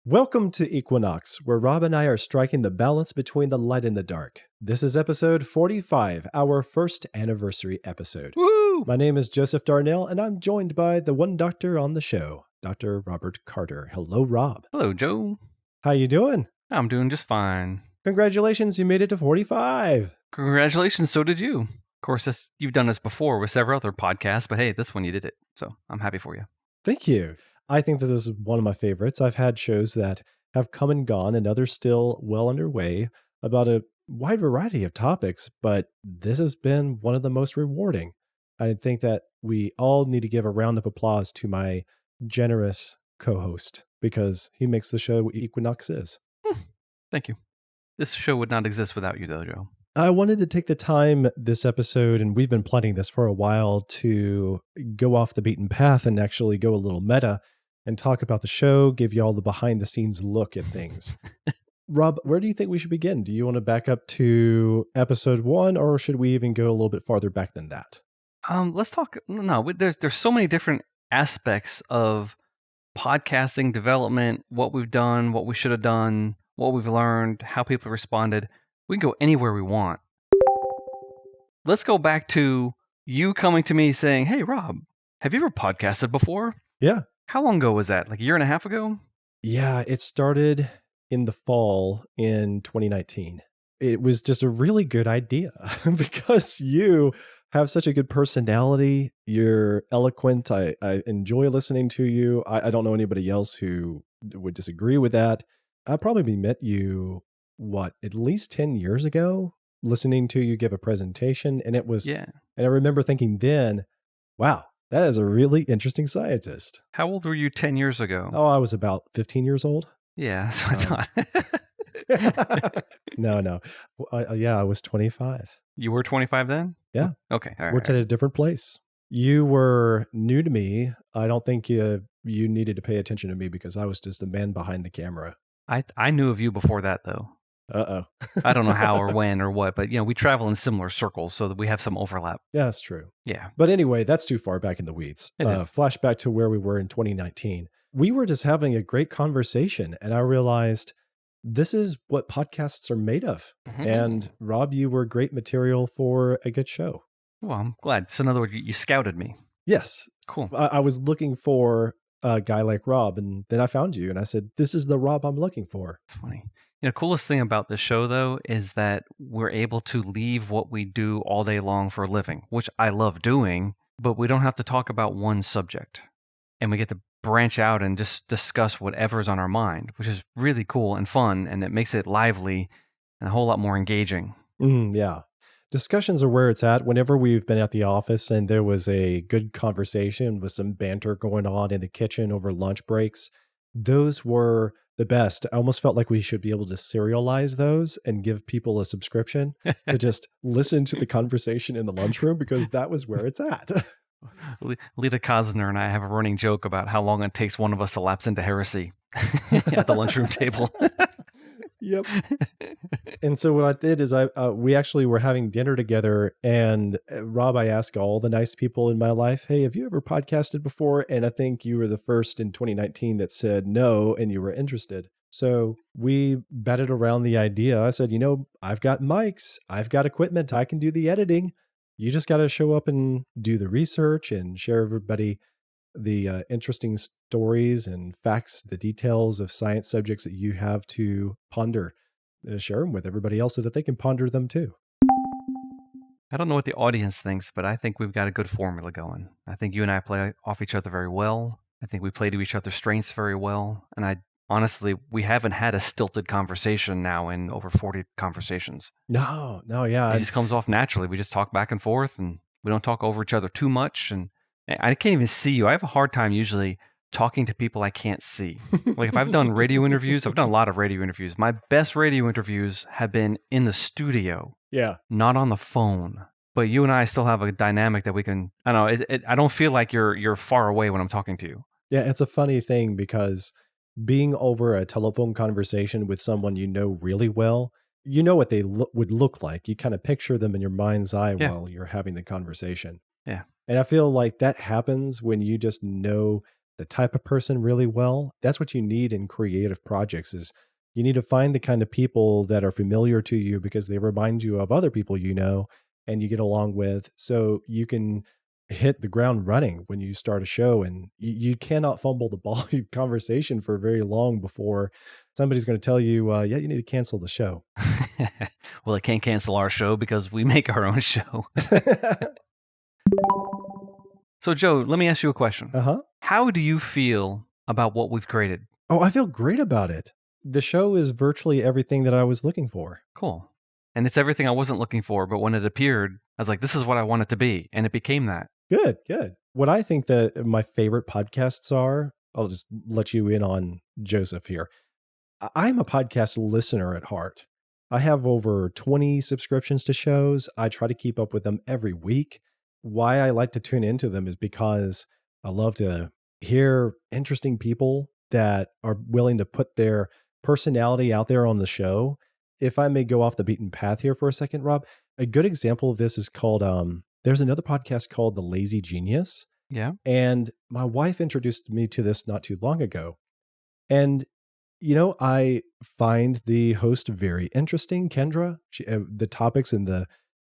Welcome to Equinox, where Rob and I are striking the balance between the light and the dark. This is episode 45, our first anniversary episode. Woo! My name is Joseph Darnell, and I'm joined by the one doctor on the show, Dr. Robert Carter. Hello, Rob. Hello, Joe. How you doing? I'm doing just fine. Congratulations, you made it to 45. Congratulations, so did you. Of course, you've done this before with several other podcasts, but hey, this one you did it, so I'm happy for you. Thank you. I think that this is one of my favorites. I've had shows that have come and gone and others still well underway about a wide variety of topics, but this has been one of the most rewarding. I think that we all need to give a round of applause to my generous co-host because he makes the show what Equinox is. Thank you. This show would not exist without you, though, Joe. I wanted to take the time this episode, and we've been planning this for a while, to go off the beaten path and actually go a little meta and talk about the show, give you all the behind-the-scenes look at things. Rob, where do you think we should begin? Do you want to back up to episode 1, or should we even go a little bit farther back than that? Let's talk. No, there's so many different aspects of podcasting development, what we've done, what we should have done, what we've learned, how people responded. We can go anywhere we want. Let's go back to you coming to me saying, "Hey, Rob, have you ever podcasted before?" Yeah. How long ago was that? Like a year and a half ago? Yeah, it started in the fall in 2019. It was just a really good idea because you have such a good personality. You're eloquent. I enjoy listening to you. I don't know anybody else who would disagree with that. I probably met you, at least 10 years ago, listening to you give a presentation. And it was, Yeah. And I remember thinking then, wow, that is a really interesting scientist. How old were you 10 years ago? Oh, I was about 15 years old. Yeah, that's what I thought. No. Yeah, I was 25. You were 25 then? Yeah. Okay. All right. Worked at a different place. You were new to me. I don't think you needed to pay attention to me because I was just the man behind the camera. I knew of you before that, though. Uh-oh. I don't know how or when or what, but we travel in similar circles so that we have some overlap. Yeah, that's true. Yeah. But anyway, that's too far back in the weeds. It is. Flashback to where we were in 2019. We were just having a great conversation, and I realized this is what podcasts are made of. Mm-hmm. And Rob, you were great material for a good show. Well, I'm glad. So in other words, you scouted me. Yes. Cool. I was looking for a guy like Rob, and then I found you, and I said, this is the Rob I'm looking for. It's funny. Coolest thing about this show, though, is that we're able to leave what we do all day long for a living, which I love doing, but we don't have to talk about one subject. And we get to branch out and just discuss whatever's on our mind, which is really cool and fun, and it makes it lively and a whole lot more engaging. Yeah. Discussions are where it's at. Whenever we've been at the office and there was a good conversation with some banter going on in the kitchen over lunch breaks, those were the best. I almost felt like we should be able to serialize those and give people a subscription to just listen to the conversation in the lunchroom because that was where it's at. Lita Kosner and I have a running joke about how long it takes one of us to lapse into heresy at the lunchroom table. Yep. And so what I did is we actually were having dinner together, and Rob, I asked all the nice people in my life, hey, have you ever podcasted before? And I think you were the first in 2019 that said no, and you were interested. So we batted around the idea. I said, I've got mics, I've got equipment, I can do the editing. You just got to show up and do the research and share everybody the interesting stories and facts, the details of science subjects that you have to ponder, share them with everybody else so that they can ponder them too. I don't know what the audience thinks, but I think we've got a good formula going. I think you and I play off each other very well. I think we play to each other's strengths very well. And honestly, we haven't had a stilted conversation now in over 40 conversations. No, yeah. It just comes off naturally. We just talk back and forth, and we don't talk over each other too much. And I can't even see you. I have a hard time usually talking to people I can't see. Like if I've done radio interviews, I've done a lot of radio interviews. My best radio interviews have been in the studio. Yeah. Not on the phone. But you and I still have a dynamic that we can, I don't know, I don't feel like you're far away when I'm talking to you. Yeah, it's a funny thing because being over a telephone conversation with someone you know really well, you know what they would look like. You kind of picture them in your mind's eye while you're having the conversation. Yeah. And I feel like that happens when you just know the type of person really well. That's what you need in creative projects is you need to find the kind of people that are familiar to you because they remind you of other people you know and you get along with, so you can hit the ground running when you start a show, and you cannot fumble the ball in conversation for very long before somebody's going to tell you, yeah, you need to cancel the show. Well, they can't cancel our show because we make our own show. So, Joe, let me ask you a question. Uh-huh. How do you feel about what we've created? Oh, I feel great about it. The show is virtually everything that I was looking for. Cool. And it's everything I wasn't looking for, but when it appeared, I was like, this is what I want it to be. And it became that. Good, good. What I think that my favorite podcasts are, I'll just let you in on Joseph here. I'm a podcast listener at heart. I have over 20 subscriptions to shows. I try to keep up with them every week. Why I like to tune into them is because I love to hear interesting people that are willing to put their personality out there on the show. If I may go off the beaten path here for a second, Rob, a good example of this is called, there's another podcast called The Lazy Genius. Yeah. And my wife introduced me to this not too long ago. And I find the host very interesting, Kendra. The topics and the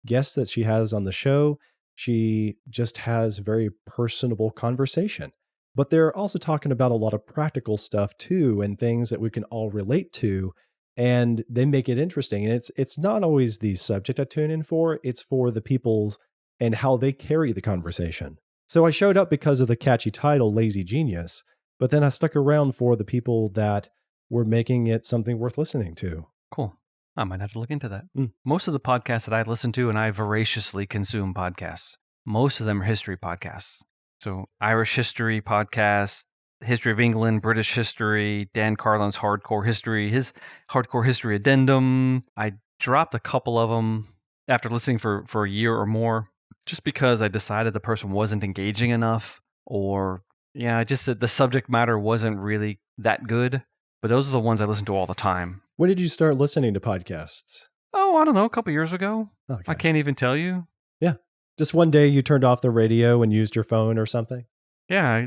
guests that she has on the show, she just has very personable conversation. But they're also talking about a lot of practical stuff too, and things that we can all relate to. And they make it interesting. And it's not always the subject I tune in for, it's for the people and how they carry the conversation. So I showed up because of the catchy title, Lazy Genius, but then I stuck around for the people that were making it something worth listening to. Cool. I might have to look into that. Mm. Most of the podcasts that I listen to, and I voraciously consume podcasts, most of them are history podcasts. So Irish history podcasts, history of England, British history, Dan Carlin's hardcore history, his hardcore history addendum. I dropped a couple of them after listening for a year or more, just because I decided the person wasn't engaging enough, or just that the subject matter wasn't really that good. But those are the ones I listen to all the time. When did you start listening to podcasts? Oh, I don't know, a couple years ago. Okay. I can't even tell you. Yeah. Just one day you turned off the radio and used your phone or something? Yeah.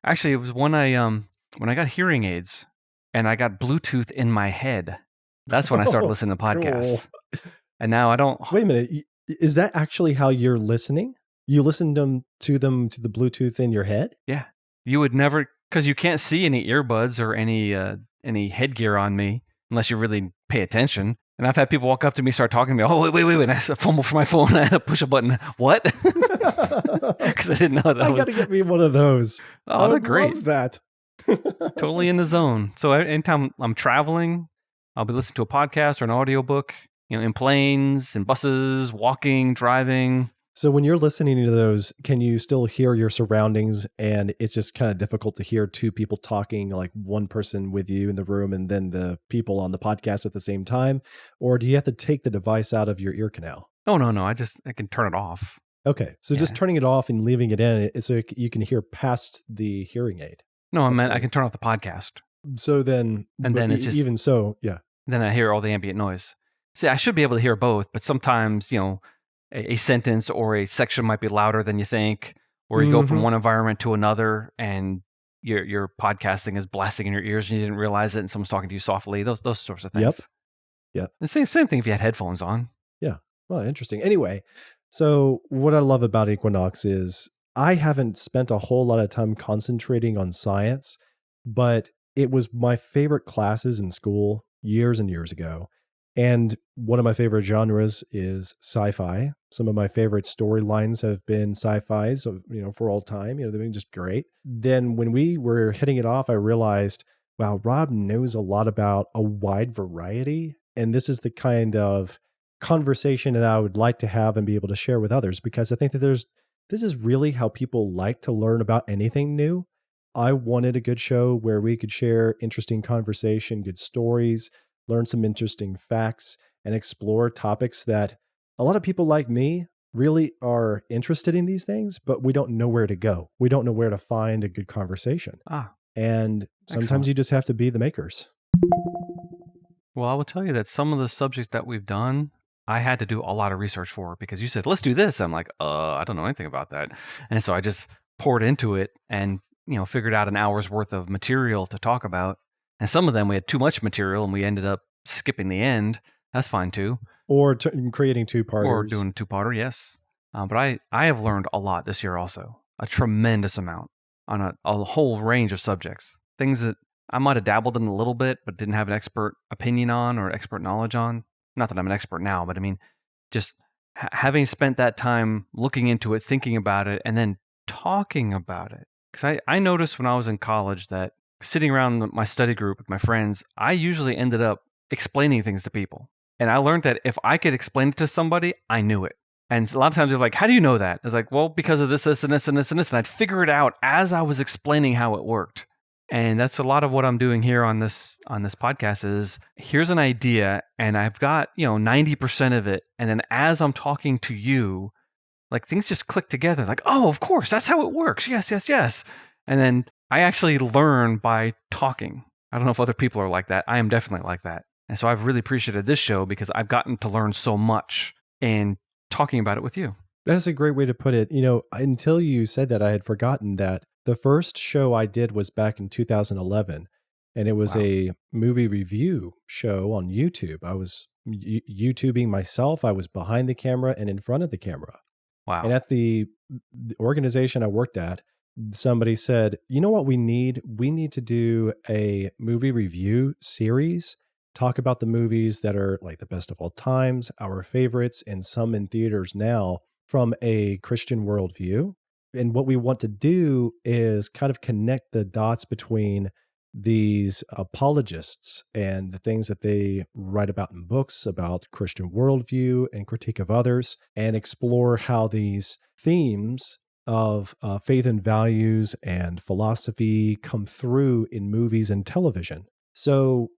Actually, it was when I got hearing aids and I got Bluetooth in my head. That's when I started listening to podcasts. Cool. And now I don't. Wait a minute. Is that actually how you're listening? You listen to the Bluetooth in your head? Yeah. You would never, because you can't see any earbuds or any headgear on me unless you really pay attention. And I've had people walk up to me, start talking to me. Oh, wait. And I fumble for my phone. I had to push a button. What? Because I didn't know that. I got to get me one of those. Oh, they're great. Love that. Totally in the zone. So anytime I'm traveling, I'll be listening to a podcast or an audiobook, in planes and buses, walking, driving. So when you're listening to those, can you still hear your surroundings, and it's just kind of difficult to hear two people talking, like one person with you in the room and then the people on the podcast at the same time? Or do you have to take the device out of your ear canal? Oh, no. I can turn it off. Okay. So just turning it off and leaving it in, so you can hear past the hearing aid. No, I meant I can turn off the podcast. So then, and then it's just, even so, yeah. Then I hear all the ambient noise. See, I should be able to hear both, but sometimes, a sentence or a section might be louder than you think, or you go from one environment to another and your podcasting is blasting in your ears and you didn't realize it, and someone's talking to you softly, those sorts of things. Yep. The same thing if you had headphones on. Yeah. Well, interesting. Anyway, so what I love about Equinox is I haven't spent a whole lot of time concentrating on science, but it was my favorite classes in school years and years ago. And one of my favorite genres is sci-fi. Some of my favorite storylines have been sci-fi, so, for all time. They've been just great. Then when we were hitting it off, I realized, wow, Rob knows a lot about a wide variety. And this is the kind of conversation that I would like to have and be able to share with others, because I think that this is really how people like to learn about anything new. I wanted a good show where we could share interesting conversation, good stories, learn some interesting facts, and explore topics that a lot of people like me really are interested in these things, but we don't know where to go. We don't know where to find a good conversation. And sometimes you just have to be the makers. Well, I will tell you that some of the subjects that we've done, I had to do a lot of research for, because you said, let's do this. I'm like, I don't know anything about that. And so I just poured into it and figured out an hour's worth of material to talk about. And some of them we had too much material and we ended up skipping the end. That's fine too. Or creating two-parters. Or doing a two-parter, yes. But I have learned a lot this year also. A tremendous amount on a whole range of subjects. Things that I might have dabbled in a little bit, but didn't have an expert opinion on or expert knowledge on. Not that I'm an expert now, but I mean, just having spent that time looking into it, thinking about it, and then talking about it. Because I noticed when I was in college that sitting around my study group with my friends, I usually ended up explaining things to people. And I learned that if I could explain it to somebody, I knew it. And a lot of times they're like, how do you know that? I was like, well, because of this, this, and this, and this, and this. And I'd figure it out as I was explaining how it worked. And that's a lot of what I'm doing here on this podcast is here's an idea and I've got, 90% of it. And then as I'm talking to you, like things just click together. Like, oh, of course, that's how it works. Yes, yes, yes. And then I actually learn by talking. I don't know if other people are like that. I am definitely like that. And so I've really appreciated this show because I've gotten to learn so much in talking about it with you. That's a great way to put it. Until you said that, I had forgotten that the first show I did was back in 2011, and it was a movie review show on YouTube. I was YouTubing myself. I was behind the camera and in front of the camera. Wow. And at the organization I worked at, somebody said, you know what we need? We need to do a movie review series, talk about the movies that are like the best of all times, our favorites, and some in theaters now from a Christian worldview. And what we want to do is kind of connect the dots between these apologists and the things that they write about in books about Christian worldview and critique of others, and explore how these themes of faith and values and philosophy come through in movies and television. So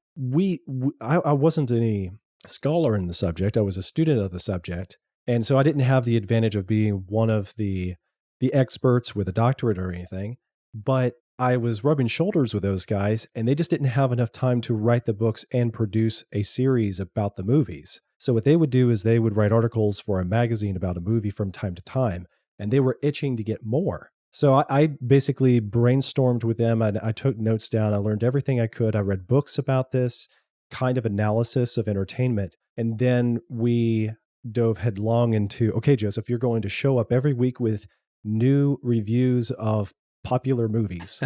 I wasn't any scholar in the subject. I was a student of the subject. And so I didn't have the advantage of being one of the experts with a doctorate or anything, but I was rubbing shoulders with those guys, and they just didn't have enough time to write the books and produce a series about the movies. So what they would do is they would write articles for a magazine about a movie from time to time, and they were itching to get more. So I basically brainstormed with them. I took notes down. I learned everything I could. I read books about this kind of analysis of entertainment. And then we dove headlong into, okay, Joseph, you're going to show up every week with new reviews of popular movies.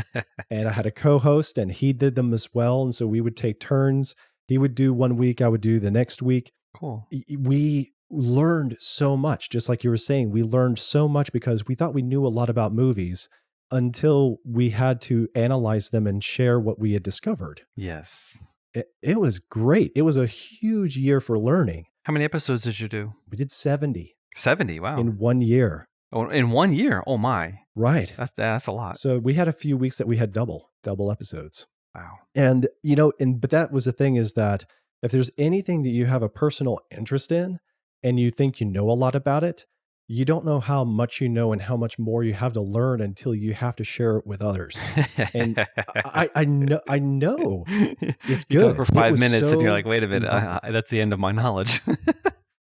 And I had a co-host and he did them as well. And so we would take turns. He would do one week, I would do the next week. Cool. We learned so much, just like you were saying. We learned so much because we thought we knew a lot about movies until we had to analyze them and share what we had discovered. Yes. It was great. It was a huge year for learning. How many episodes did you do? We did 70. 70, wow. In 1 year. Oh, in 1 year? Oh my. Right. That's a lot. So we had a few weeks that we had double episodes. Wow. And, but that was the thing, is that if there's anything that you have a personal interest in and you think you know a lot about it, you don't know how much you know and how much more you have to learn until you have to share it with others. And I know it's good. You talk for 5 minutes and you're like, wait a minute, that's the end of my knowledge.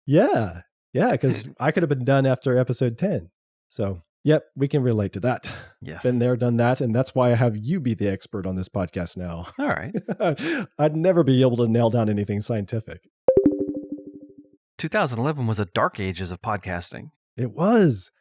Yeah, because I could have been done after episode 10. So, yep, we can relate to that. Yes. Been there, done that. And that's why I have you be the expert on this podcast now. All right. I'd never be able to nail down anything scientific. 2011 was a dark ages of podcasting. It was.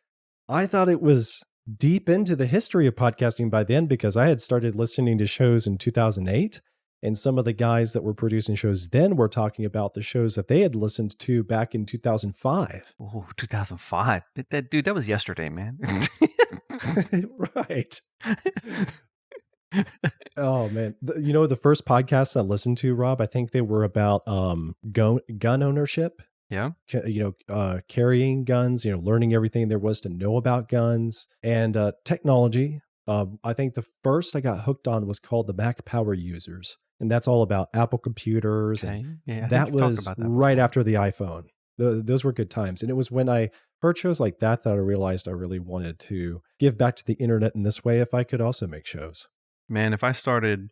I thought it was deep into the history of podcasting by then, because I had started listening to shows in 2008. And some of the guys that were producing shows then were talking about the shows that they had listened to back in 2005. Oh, 2005. That was yesterday, man. Right. Oh, man. The first podcast I listened to, Rob, I think they were about gun ownership. Yeah. Carrying guns, learning everything there was to know about guns and technology. I think the first I got hooked on was called the Mac Power Users. And that's all about Apple computers. Okay. And Yeah, that was right after the iPhone. Those were good times. And it was when I heard shows like that I realized I really wanted to give back to the internet in this way if I could also make shows. Man, if I started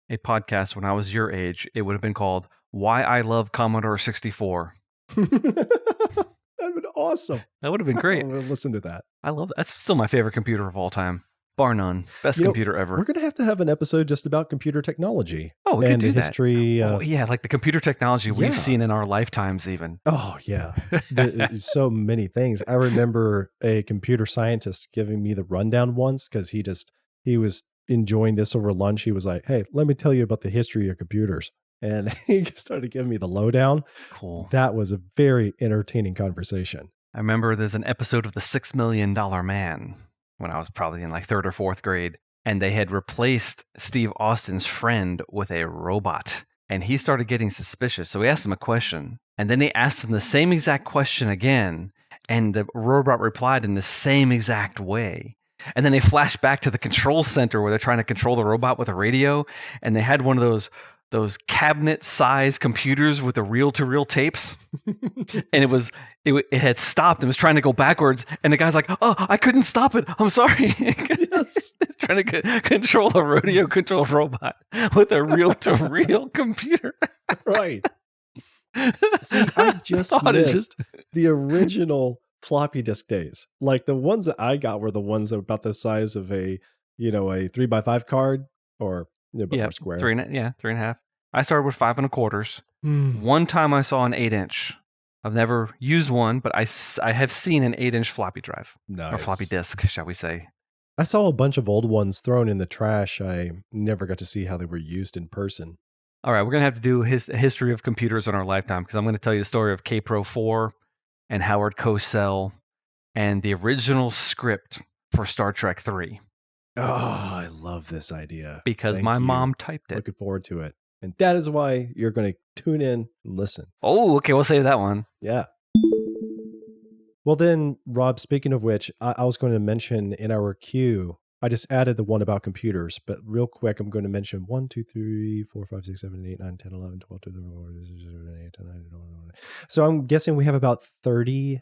a podcast when I was your age, it would have been called Why I Love Commodore 64. That would have been awesome. That would have been great. I would listen to that. I love that. That's still my favorite computer of all time. Bar none. Best You know, computer ever. we're going to have an episode just about computer technology. Oh, we could and do the that. history. Oh, yeah, like the computer technology Yeah. we've seen in our lifetimes even. Oh, yeah. So many things. I remember a computer scientist giving me the rundown once because he was enjoying this over lunch. He was like, hey, let me tell you about the history of computers. And he started giving me the lowdown. Cool. That was a very entertaining conversation. I remember there's an episode of The $6 Million Man when I was probably in like 3rd or 4th grade. And they had replaced Steve Austin's friend with a robot. And he started getting suspicious. So he asked him a question. And then he asked him the same exact question again. And the robot replied in the same exact way. And then they flashed back to the control center where they're trying to control the robot with a radio. And they had one of those cabinet-sized computers with the reel-to-reel tapes. And it had stopped and was trying to go backwards. And the guy's like, oh, I couldn't stop it. I'm sorry. Yes. Trying to control a radio control robot with a reel-to-reel computer. Right. See, I just missed the original floppy disk days. Like the ones that I got were the ones that were about the size of a 3x5 card or more square. 3.5. I started with 5 1/4. One time I saw an 8-inch. I've never used one, but I have seen an 8-inch floppy drive. Nice. Or floppy disk, shall we say. I saw a bunch of old ones thrown in the trash. I never got to see how they were used in person. All right, we're going to have to do a history of computers in our lifetime because I'm going to tell you the story of K-Pro 4 and Howard Cosell and the original script for Star Trek 3. Oh, I love this idea. Because my mom typed it. Looking forward to it. And that is why you're going to tune in and listen. Oh, okay, we'll save that one. Yeah. Well then, Rob, speaking of which, I was going to mention in our queue, I just added the one about computers, but real quick, I'm going to mention 1, 2, 3, 4, 5, 6, 7, 8, 9, 10, 11, 12, 13, So I'm guessing we have about 30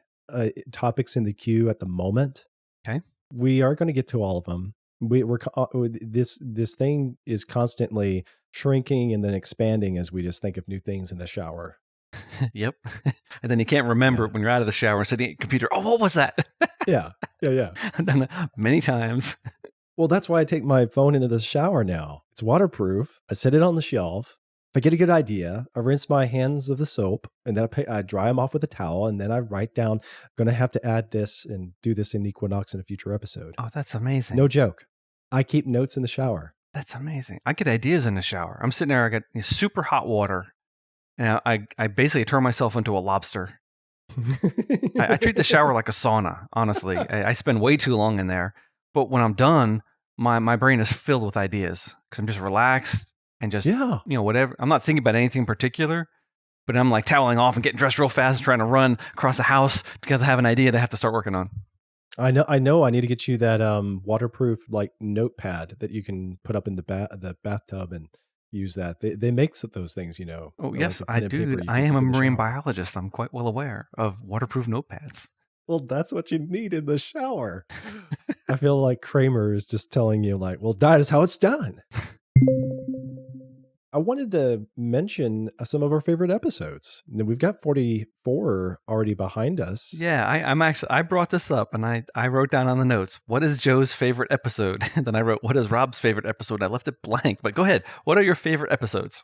topics in the queue at the moment. Okay. We are going to get to all of them. This thing is constantly shrinking and then expanding as we just think of new things in the shower. Yep. And then you can't remember when you're out of the shower sitting at your computer. Oh, what was that? Yeah. I've done it many times. Well, that's why I take my phone into the shower now. It's waterproof. I set it on the shelf. If I get a good idea, I rinse my hands of the soap and then I dry them off with a towel. And then I write down, I'm going to have to add this and do this in Equinox in a future episode. Oh, that's amazing. No joke. I keep notes in the shower. That's amazing. I get ideas in the shower. I'm sitting there, I got super hot water. And I basically turn myself into a lobster. I treat the shower like a sauna, honestly. I spend way too long in there. But when I'm done, my brain is filled with ideas because I'm just relaxed and just, whatever. I'm not thinking about anything in particular, but I'm like toweling off and getting dressed real fast and trying to run across the house because I have an idea that I have to start working on. I know. I need to get you that waterproof like notepad that you can put up in the bathtub and use that. They make those things, Oh, yes, I do. I am a marine biologist. I'm quite well aware of waterproof notepads. Well, that's what you need in the shower. I feel like Kramer is just telling you like, well, that is how it's done. I wanted to mention some of our favorite episodes. We've got 44 already behind us. Yeah, I brought this up and I wrote down on the notes, what is Joe's favorite episode? And then I wrote, what is Rob's favorite episode? I left it blank, but go ahead. What are your favorite episodes?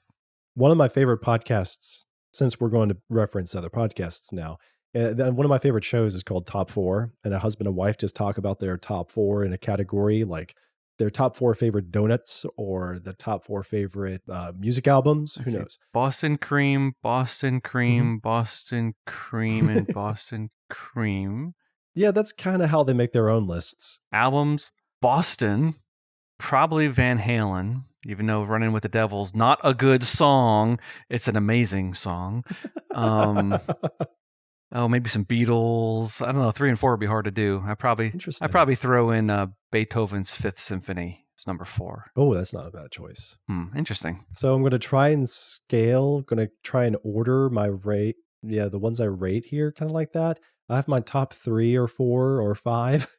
One of my favorite podcasts, since we're going to reference other podcasts now, one of my favorite shows is called Top 4, and a husband and wife just talk about their top 4 in a category, like their top 4 favorite donuts or the top 4 favorite music albums. Who knows? Boston Cream, Boston Cream, Boston Cream, and Boston Cream. Yeah, that's kind of how they make their own lists. Albums, Boston, probably Van Halen, even though Running with the Devil's not a good song. It's an amazing song. Maybe some Beatles. I don't know. 3 and 4 would be hard to do. I probably throw in Beethoven's Fifth Symphony. It's number 4. Oh, that's not a bad choice. Interesting. So I'm going to try and scale. Going to try and order my rate. Yeah, the ones I rate here, kind of like that. I have my top 3 or 4 or 5.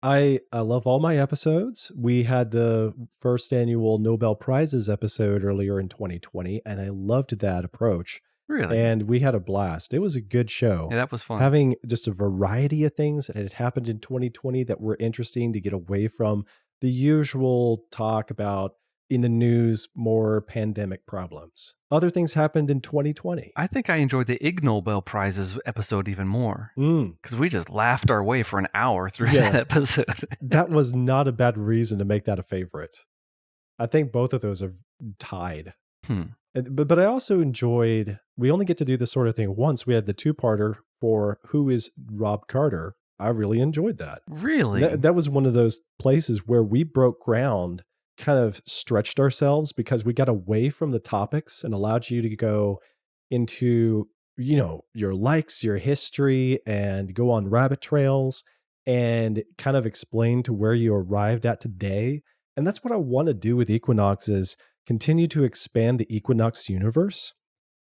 I love all my episodes. We had the first annual Nobel Prizes episode earlier in 2020, and I loved that approach. Really? And we had a blast. It was a good show. Yeah, that was fun. Having just a variety of things that had happened in 2020 that were interesting to get away from the usual talk about in the news more pandemic problems. Other things happened in 2020. I think I enjoyed the Ig Nobel Prizes episode even more because we just laughed our way for an hour through that episode. That was not a bad reason to make that a favorite. I think both of those are tied. But I also enjoyed, we only get to do this sort of thing once. We had the two-parter for Who is Rob Carter. I really enjoyed that. Really? That was one of those places where we broke ground, kind of stretched ourselves because we got away from the topics and allowed you to go into, your likes, your history, and go on rabbit trails and kind of explain to where you arrived at today. And that's what I want to do with Equinox is continue to expand the Equinox universe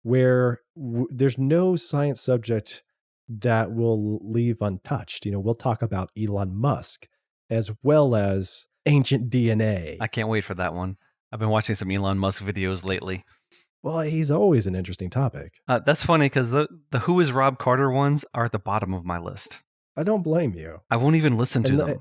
where there's no science subject that we'll leave untouched. We'll talk about Elon Musk as well as ancient DNA. I can't wait for that one. I've been watching some Elon Musk videos lately. Well, he's always an interesting topic. That's funny because the Who is Rob Carter ones are at the bottom of my list. I don't blame you. I won't even listen to them.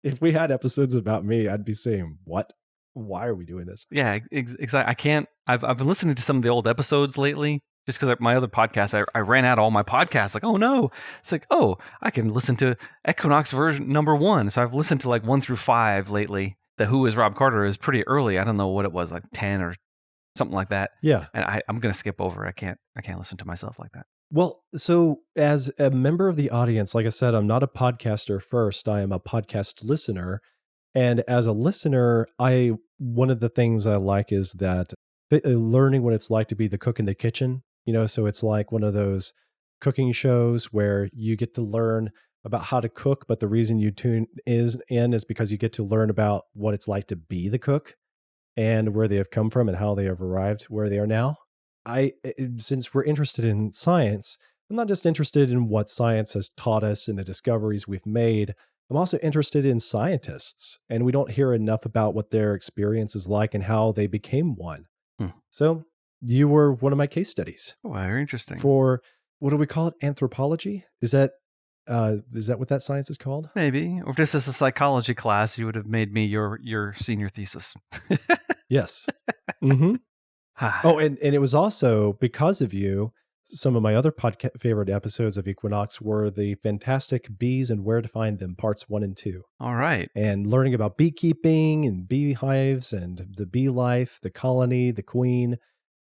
If we had episodes about me, I'd be saying, what? Why are we doing this? Yeah, exactly. I can't. I've been listening to some of the old episodes lately just because my other podcast, I ran out of all my podcasts. Like, oh no. It's like, oh, I can listen to Equinox version number 1. So I've listened to like 1 through 5 lately. The Who is Rob Carter is pretty early. I don't know what it was, like 10 or something like that. Yeah. And I'm going to skip over it. I can't listen to myself like that. Well, so as a member of the audience, like I said, I'm not a podcaster first. I am a podcast listener. And as a listener, one of the things I like is that learning what it's like to be the cook in the kitchen, so it's like one of those cooking shows where you get to learn about how to cook, but the reason you tune in is because you get to learn about what it's like to be the cook and where they have come from and how they have arrived where they are now. Since we're interested in science, I'm not just interested in what science has taught us and the discoveries we've made. I'm also interested in scientists, and we don't hear enough about what their experience is like and how they became one. So you were one of my case studies. Oh, very interesting. For, what do we call it? Anthropology? Is that what that science is called? Maybe. Or if this is a psychology class, you would have made me your senior thesis. Yes. Mm-hmm. Oh, and it was also because of you. Some of my other favorite episodes of Equinox were the fantastic bees and where to find them, parts 1 and 2. All right. And learning about beekeeping and beehives and the bee life, the colony, the queen,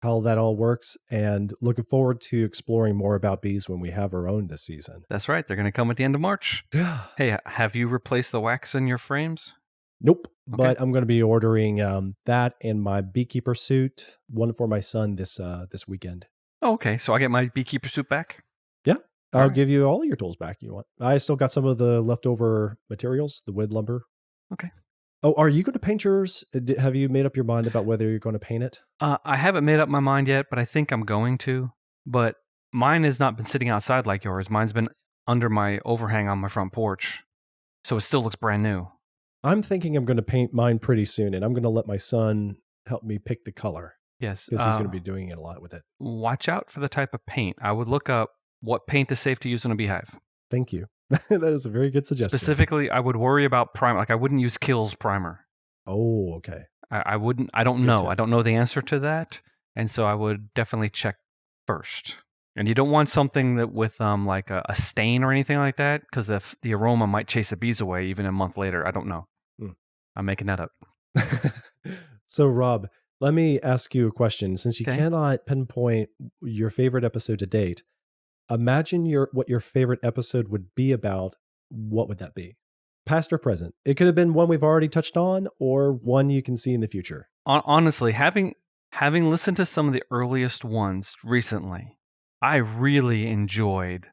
how that all works. And looking forward to exploring more about bees when we have our own this season. That's right. They're going to come at the end of March. Yeah. Hey, have you replaced the wax in your frames? Nope. Okay. But I'm going to be ordering that and my beekeeper suit, one for my son this weekend. Oh, okay. So I get my beekeeper suit back? Yeah. I'll give you all your tools back you want. I still got some of the leftover materials, the wood lumber. Okay. Oh, are you going to paint yours? Have you made up your mind about whether you're going to paint it? I haven't made up my mind yet, but I think I'm going to. But mine has not been sitting outside like yours. Mine's been under my overhang on my front porch. So it still looks brand new. I'm thinking I'm going to paint mine pretty soon, and I'm going to let my son help me pick the color. Yes. Because he's going to be doing it a lot with it. Watch out for the type of paint. I would look up what paint is safe to use on a beehive. Thank you. That is a very good suggestion. Specifically, I would worry about primer. Like I wouldn't use Kills primer. Oh, okay. I wouldn't. I don't know. I don't know the answer to that. And so I would definitely check first. And you don't want something that with like a stain or anything like that because the aroma might chase the bees away even a month later. I don't know. I'm making that up. So, Rob, let me ask you a question. Since you cannot pinpoint your favorite episode to date, imagine what your favorite episode would be about. What would that be? Past or present? It could have been one we've already touched on or one you can see in the future. Honestly, having listened to some of the earliest ones recently, I really enjoyed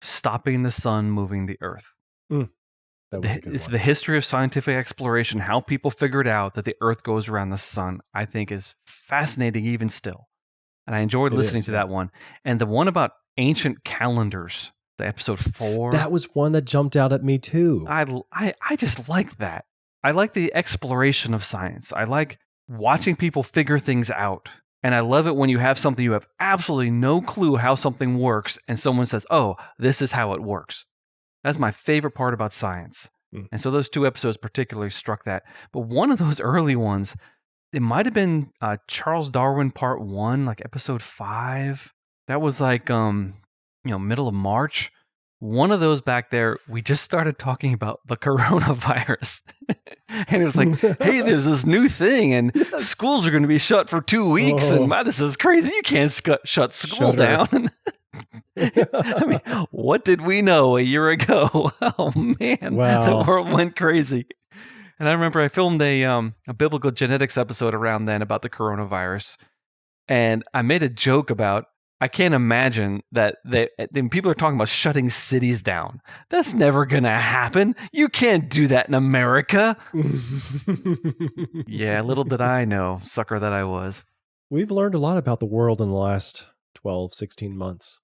Stopping the Sun Moving the Earth. That was a good it's one. the history of scientific exploration, how people figured out that the Earth goes around the sun, I think is fascinating even still. And I enjoyed listening to that one. And the one about ancient calendars, the episode 4. That was one that jumped out at me too. I just like that. I like the exploration of science. I like watching people figure things out. And I love it when you have something you have absolutely no clue how something works and someone says, oh, this is how it works. That's my favorite part about science. And so those 2 episodes particularly struck that. But one of those early ones, it might have been Charles Darwin Part 1, like episode 5. That was like, middle of March. One of those back there, we just started talking about the coronavirus. And it was like, hey, there's this new thing, and schools are going to be shut for 2 weeks. And this is crazy. You can't shut school down. I mean, what did we know a year ago? Oh, man. Wow. The world went crazy. And I remember I filmed a biblical genetics episode around then about the coronavirus. And I made a joke about, I can't imagine that then people are talking about shutting cities down. That's never going to happen. You can't do that in America. Yeah, little did I know, sucker that I was. We've learned a lot about the world in the last 12, 16 months.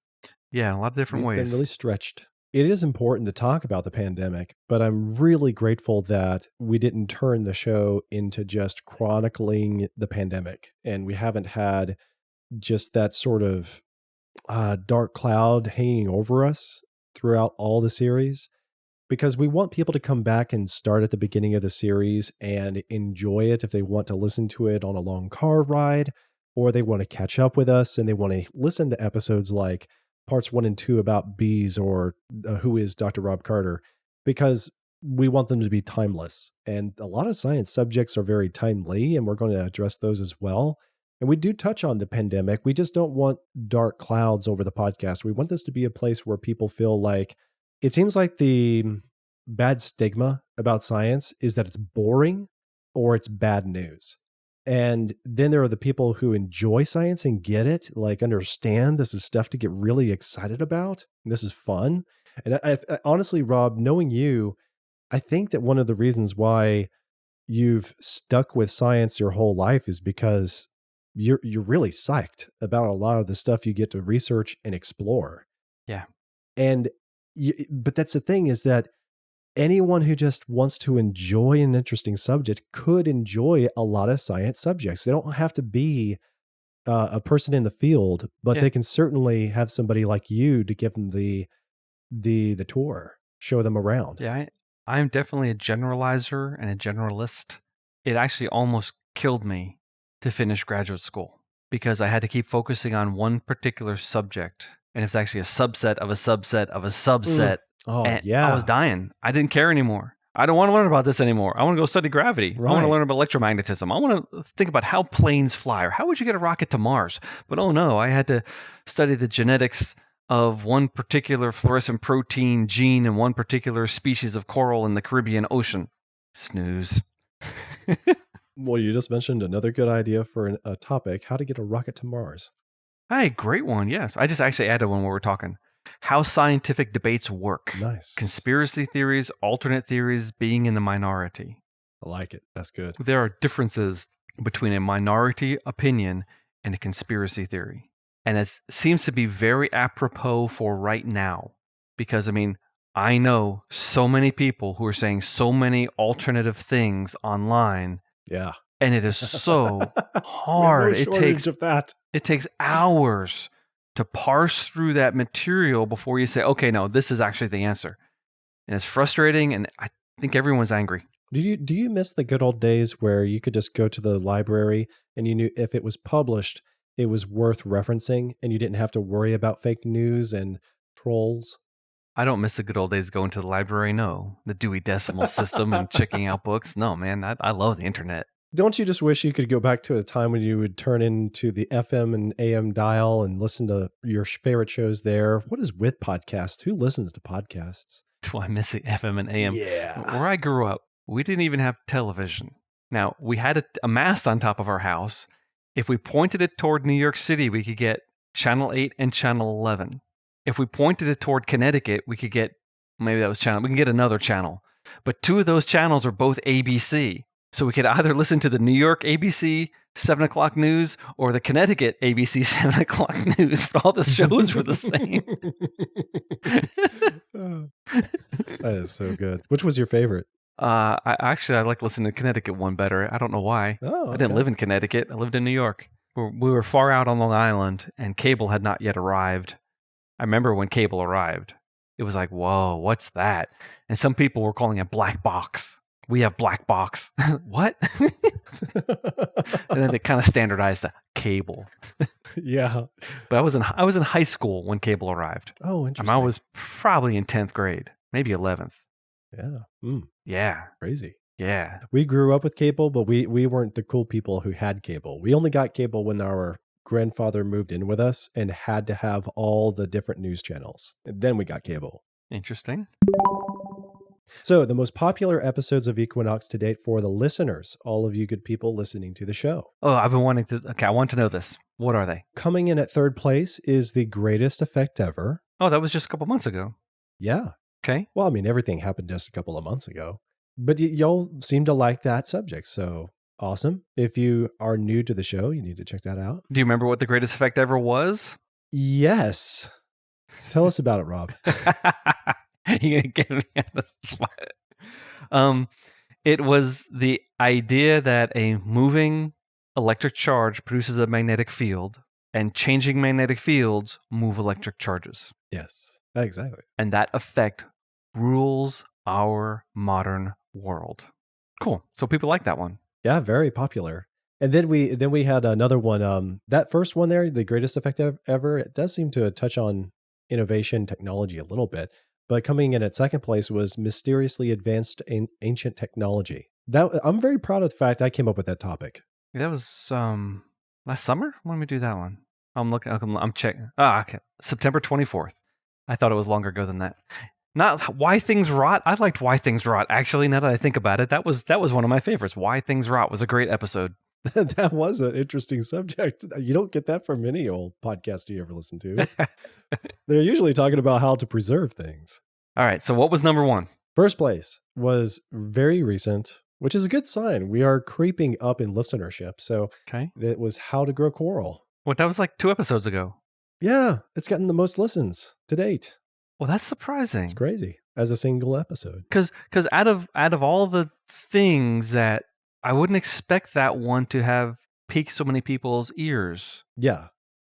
Yeah, in a lot of different ways. We've been really stretched. It is important to talk about the pandemic, but I'm really grateful that we didn't turn the show into just chronicling the pandemic. And we haven't had just that sort of dark cloud hanging over us throughout all the series, because we want people to come back and start at the beginning of the series and enjoy it if they want to listen to it on a long car ride, or they want to catch up with us and they want to listen to episodes like parts 1 and 2 about bees or Who is Dr. Rob Carter, because we want them to be timeless. And a lot of science subjects are very timely, and we're going to address those as well. And we do touch on the pandemic. We just don't want dark clouds over the podcast. We want this to be a place where people feel like, it seems like the bad stigma about science is that it's boring or it's bad news. And then there are the people who enjoy science and get it, like understand this is stuff to get really excited about. And this is fun. And I honestly, Rob, knowing you, I think that one of the reasons why you've stuck with science your whole life is because you're really psyched about a lot of the stuff you get to research and explore. Yeah. But that's the thing, is that anyone who just wants to enjoy an interesting subject could enjoy a lot of science subjects. They don't have to be a person in the field, but they can certainly have somebody like you to give them the tour, show them around. Yeah, I'm definitely a generalizer and a generalist. It actually almost killed me to finish graduate school because I had to keep focusing on one particular subject. And it's actually a subset of a subset of a subset. Oh, and yeah. I was dying. I didn't care anymore. I don't want to learn about this anymore. I want to go study gravity. Right. I want to learn about electromagnetism. I want to think about how planes fly, or how would you get a rocket to Mars? But oh no, I had to study the genetics of one particular fluorescent protein gene in one particular species of coral in the Caribbean Ocean. Snooze. Well, you just mentioned another good idea for a topic: how to get a rocket to Mars. Hey, great one. Yes. I just actually added one while we're talking. How scientific debates work. Nice. Conspiracy theories, alternate theories, being in the minority. I like it. That's good. There are differences between a minority opinion and a conspiracy theory. And it seems to be very apropos for right now. Because, I mean, I know so many people who are saying so many alternative things online. Yeah. And it is so hard. No shortage of that. It takes hours to parse through that material before you say, okay, no, this is actually the answer. And it's frustrating, and I think everyone's angry. Do you miss the good old days where you could just go to the library and you knew if it was published, it was worth referencing, and you didn't have to worry about fake news and trolls? I don't miss the good old days going to the library, no. The Dewey Decimal System and checking out books. No, man, I love the internet. Don't you just wish you could go back to a time when you would turn into the FM and AM dial and listen to your favorite shows there? What is with podcasts? Who listens to podcasts? Do I miss the FM and AM? Yeah. Where I grew up, we didn't even have television. Now, we had a mast on top of our house. If we pointed it toward New York City, we could get Channel 8 and Channel 11. If we pointed it toward Connecticut, we could get, maybe that was channel, we can get another channel. But 2 of those channels are both ABC. So we could either listen to the New York ABC 7 o'clock news or the Connecticut ABC 7 o'clock news, but all the shows were the same. That is so good. Which was your favorite? I like listening to the Connecticut one better. I don't know why. Oh, okay. I didn't live in Connecticut. I lived in New York. We were far out on Long Island, and cable had not yet arrived. I remember when cable arrived. it was like, whoa, what's that? And some people were calling it black box. We have black box. What? And then they kind of standardized the cable. Yeah. But I was in high school when cable arrived. Oh, I interesting. was probably in 10th grade, maybe 11th. Yeah. Yeah. Crazy. Yeah. We grew up with cable, but we weren't the cool people who had cable. We only got cable when our grandfather moved in with us and had to have all the different news channels. And then we got cable. Interesting. So, the most popular episodes of Equinox to date for the listeners, all of you good people listening to the show. Oh, I've been wanting to. Okay, I want to know this. What are they? Coming in at third place is The Greatest Effect Ever. Oh, that was just a couple months ago. Yeah. Okay. Well, I mean, everything happened just a couple of months ago. But y'all seem to like that subject. So, awesome. If you are new to the show, you need to check that out. Do you remember what the greatest effect ever was? Yes. Tell us about it, Rob. You gonna get me on the spot. It was the idea that a moving electric charge produces a magnetic field, and changing magnetic fields move electric charges. Yes, exactly. And that effect rules our modern world. Cool. So people like that one. Yeah, very popular. And then we had another one. That first one there, The Greatest Effect Ever, it does seem to touch on innovation technology a little bit. But coming in at second place was Mysteriously Advanced Ancient Technology. I'm very proud of the fact I came up with that topic. That was last summer. When did we do that one? I'm checking. Okay, September 24th. I thought it was longer ago than that. Not Why Things Rot. I liked Why Things Rot. Actually, now that I think about it, that was one of my favorites. Why Things Rot was a great episode. That was an interesting subject. You don't get that from any old podcast you ever listen to. They're usually talking about how to preserve things. All right. So what was number one? First place was very recent, which is a good sign. We are creeping up in listenership. So Okay. it was How to Grow Coral. Well, that was like 2 episodes ago. Yeah, it's gotten the most listens to date. Well, that's surprising. It's crazy as a single episode. Because out of all the things that I wouldn't expect that one to have piqued so many people's ears. Yeah.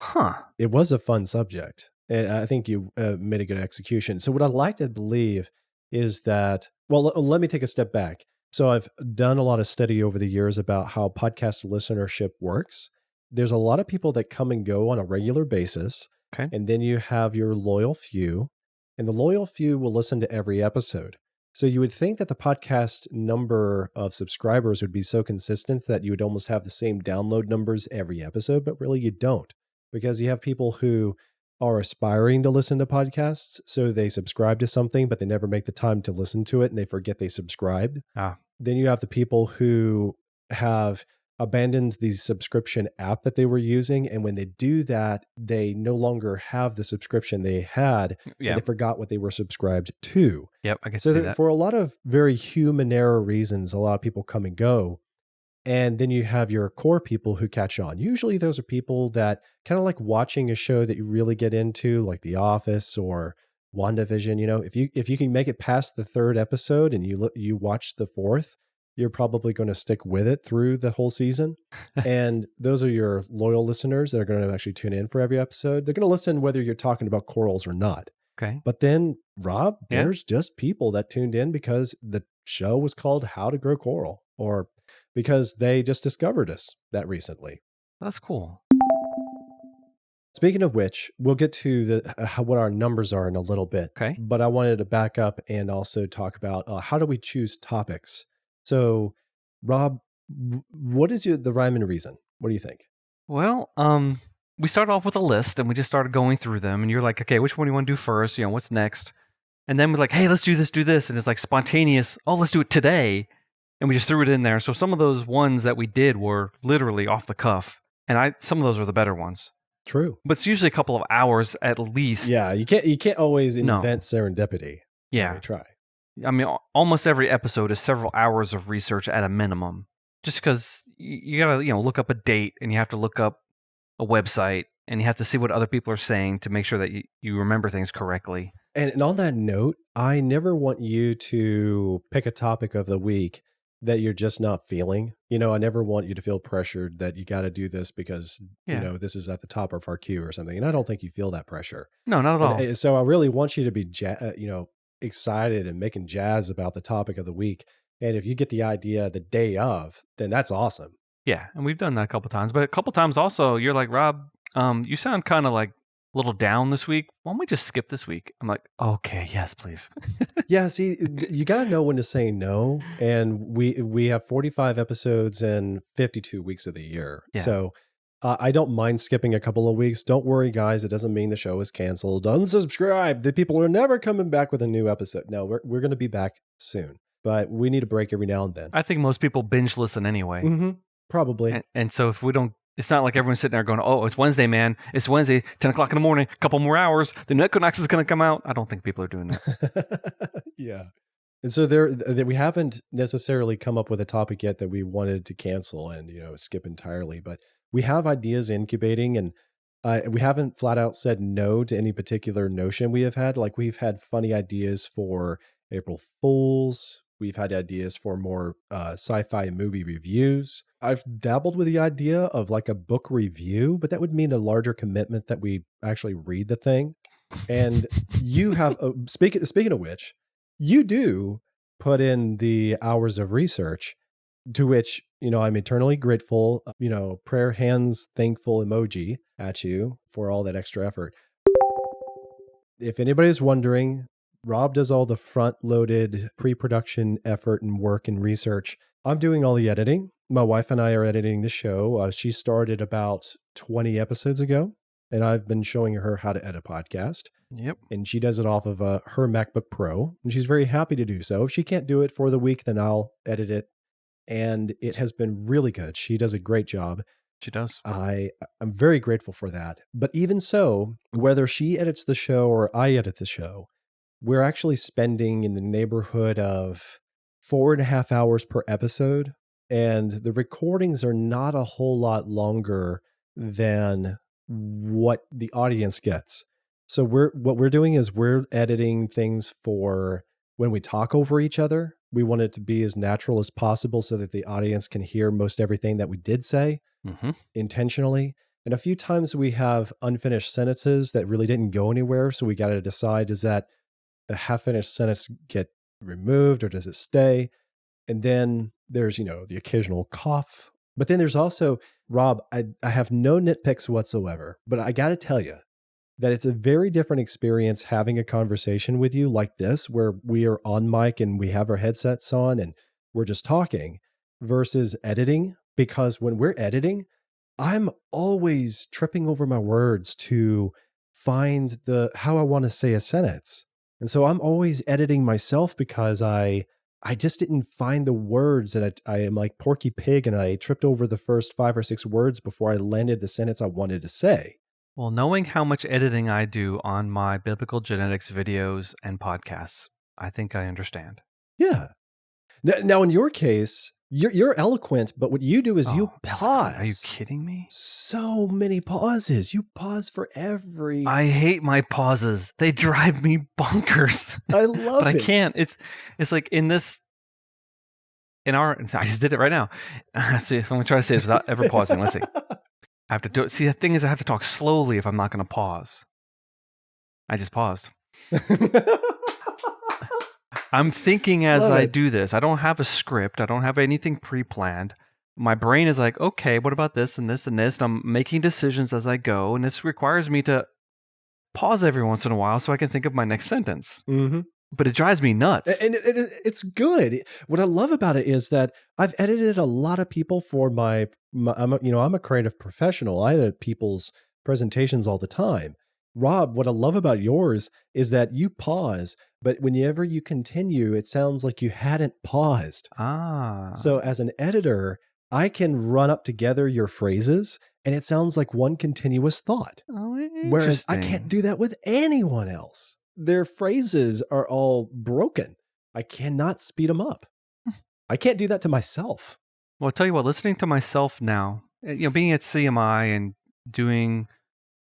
Huh. It was a fun subject. And I think you made a good execution. So what I'd like to believe is that, well, let me take a step back. So I've done a lot of study over the years about how podcast listenership works. There's a lot of people that come and go on a regular basis. Okay. And then you have your loyal few. And the loyal few will listen to every episode. So you would think that the podcast number of subscribers would be so consistent that you would almost have the same download numbers every episode, but really you don't, because you have people who are aspiring to listen to podcasts. So they subscribe to something, but they never make the time to listen to it and they forget they subscribed. Then you have the people who have abandoned the subscription app that they were using. And when they do that, they no longer have the subscription they had. Yeah. And they forgot what they were subscribed to. Yep. I can see that. For a lot of very human error reasons, a lot of people come and go. And then you have your core people who catch on. Usually those are people that kind of like watching a show that you really get into, like The Office or WandaVision. You know, if you can make it past the third episode and you watch the fourth, you're probably going to stick with it through the whole season. And those are your loyal listeners that are going to actually tune in for every episode. They're going to listen whether you're talking about corals or not. Okay. But then, Rob, there's just people that tuned in because the show was called How to Grow Coral, or because they just discovered us that recently. That's cool. Speaking of which, we'll get to what our numbers are in a little bit. Okay. But I wanted to back up and also talk about how do we choose topics. So, Rob, what is the rhyme and reason? What do you think? Well, we started off with a list and we just started going through them. And you're like, okay, which one do you want to do first? You know, what's next? And then we're like, hey, let's do this. And it's like spontaneous. Oh, let's do it today. And we just threw it in there. So some of those ones that we did were literally off the cuff. And some of those were the better ones. True. But it's usually a couple of hours at least. Yeah, you can't always invent serendipity. Yeah. Try. I mean, almost every episode is several hours of research at a minimum. Just because you gotta, look up a date and you have to look up a website and you have to see what other people are saying to make sure that you remember things correctly. And on that note, I never want you to pick a topic of the week that you're just not feeling. You know, I never want you to feel pressured that you got to do this because, you Yeah. know, this is at the top of our queue or something. And I don't think you feel that pressure. No, not at And all. so I really want you to be, you know, excited and making jazz about the topic of the week. And if you get the idea the day of, then that's awesome. Yeah, and we've done that a couple times. But a couple times also, you're like, Rob, you sound kind of like a little down this week. Why don't we just skip this week? I'm like, okay, yes, please. Yeah, see, you got to know when to say no. And we have 45 episodes and 52 weeks of the year. Yeah. So I don't mind skipping a couple of weeks. Don't worry, guys. It doesn't mean the show is canceled. Unsubscribe. The people are never coming back with a new episode. No, we're going to be back soon. But we need a break every now and then. I think most people binge listen anyway. Mm-hmm. Probably. And so if we don't, it's not like everyone's sitting there going, oh, it's Wednesday, man. It's Wednesday, 10 o'clock in the morning, a couple more hours. The new Equinox is going to come out. I don't think people are doing that. Yeah. And so we haven't necessarily come up with a topic yet that we wanted to cancel and, you know, skip entirely, but we have ideas incubating, and we haven't flat out said no to any particular notion we have had. Like, we've had funny ideas for April Fools. We've had ideas for more sci-fi movie reviews. I've dabbled with the idea of like a book review, but that would mean a larger commitment that we actually read the thing. And you have, speaking of which, you do put in the hours of research, to which, you know, I'm eternally grateful, you know, prayer hands thankful emoji at you for all that extra effort. If anybody's wondering, Rob does all the front-loaded pre-production effort and work and research. I'm doing all the editing. My wife and I are editing the show. She started about 20 episodes ago, and I've been showing her how to edit a podcast. Yep. And she does it off of her MacBook Pro, and she's very happy to do so. If she can't do it for the week, then I'll edit it. And it has been really good. She does a great job. She does. I'm very grateful for that. But even so, whether she edits the show or I edit the show, we're actually spending in the neighborhood of 4.5 hours per episode. And the recordings are not a whole lot longer than what the audience gets. So what we're doing is we're editing things for when we talk over each other. We want it to be as natural as possible so that the audience can hear most everything that we did say intentionally. And a few times we have unfinished sentences that really didn't go anywhere. So we got to decide, does that a half-finished sentence get removed or does it stay? And then there's, you know, the occasional cough. But then there's also, Rob, I have no nitpicks whatsoever, but I got to tell you that it's a very different experience having a conversation with you like this, where we are on mic and we have our headsets on and we're just talking, versus editing. Because when we're editing, I'm always tripping over my words to find how I want to say a sentence. And so I'm always editing myself because I just didn't find the words, and I am like Porky Pig, and I tripped over the first 5 or 6 words before I landed the sentence I wanted to say. Well, knowing how much editing I do on my biblical genetics videos and podcasts, I think I understand. Yeah. Now in your case, you're eloquent, but what you do is you pause. Are you kidding me? So many pauses. You pause for every. I hate my pauses. They drive me bonkers. I love but it. I can't. It's like I just did it right now. See, if I'm going to try to say this without ever pausing. Let's see. I have to do it. See, the thing is, I have to talk slowly if I'm not going to pause. I just paused. I'm thinking as I do this. I don't have a script. I don't have anything pre-planned. My brain is like, okay, what about this and this and this? And I'm making decisions as I go. And this requires me to pause every once in a while so I can think of my next sentence. Mm-hmm. But it drives me nuts. And it's good. What I love about it is that I've edited a lot of people for I'm a creative professional. I edit people's presentations all the time. Rob, what I love about yours is that you pause, but whenever you continue, it sounds like you hadn't paused. So as an editor, I can run up together your phrases and it sounds like one continuous thought. Whereas I can't do that with anyone else. Their phrases are all broken. I cannot speed them up. I can't do that to myself. Well, I'll tell you what, listening to myself now, being at CMI and doing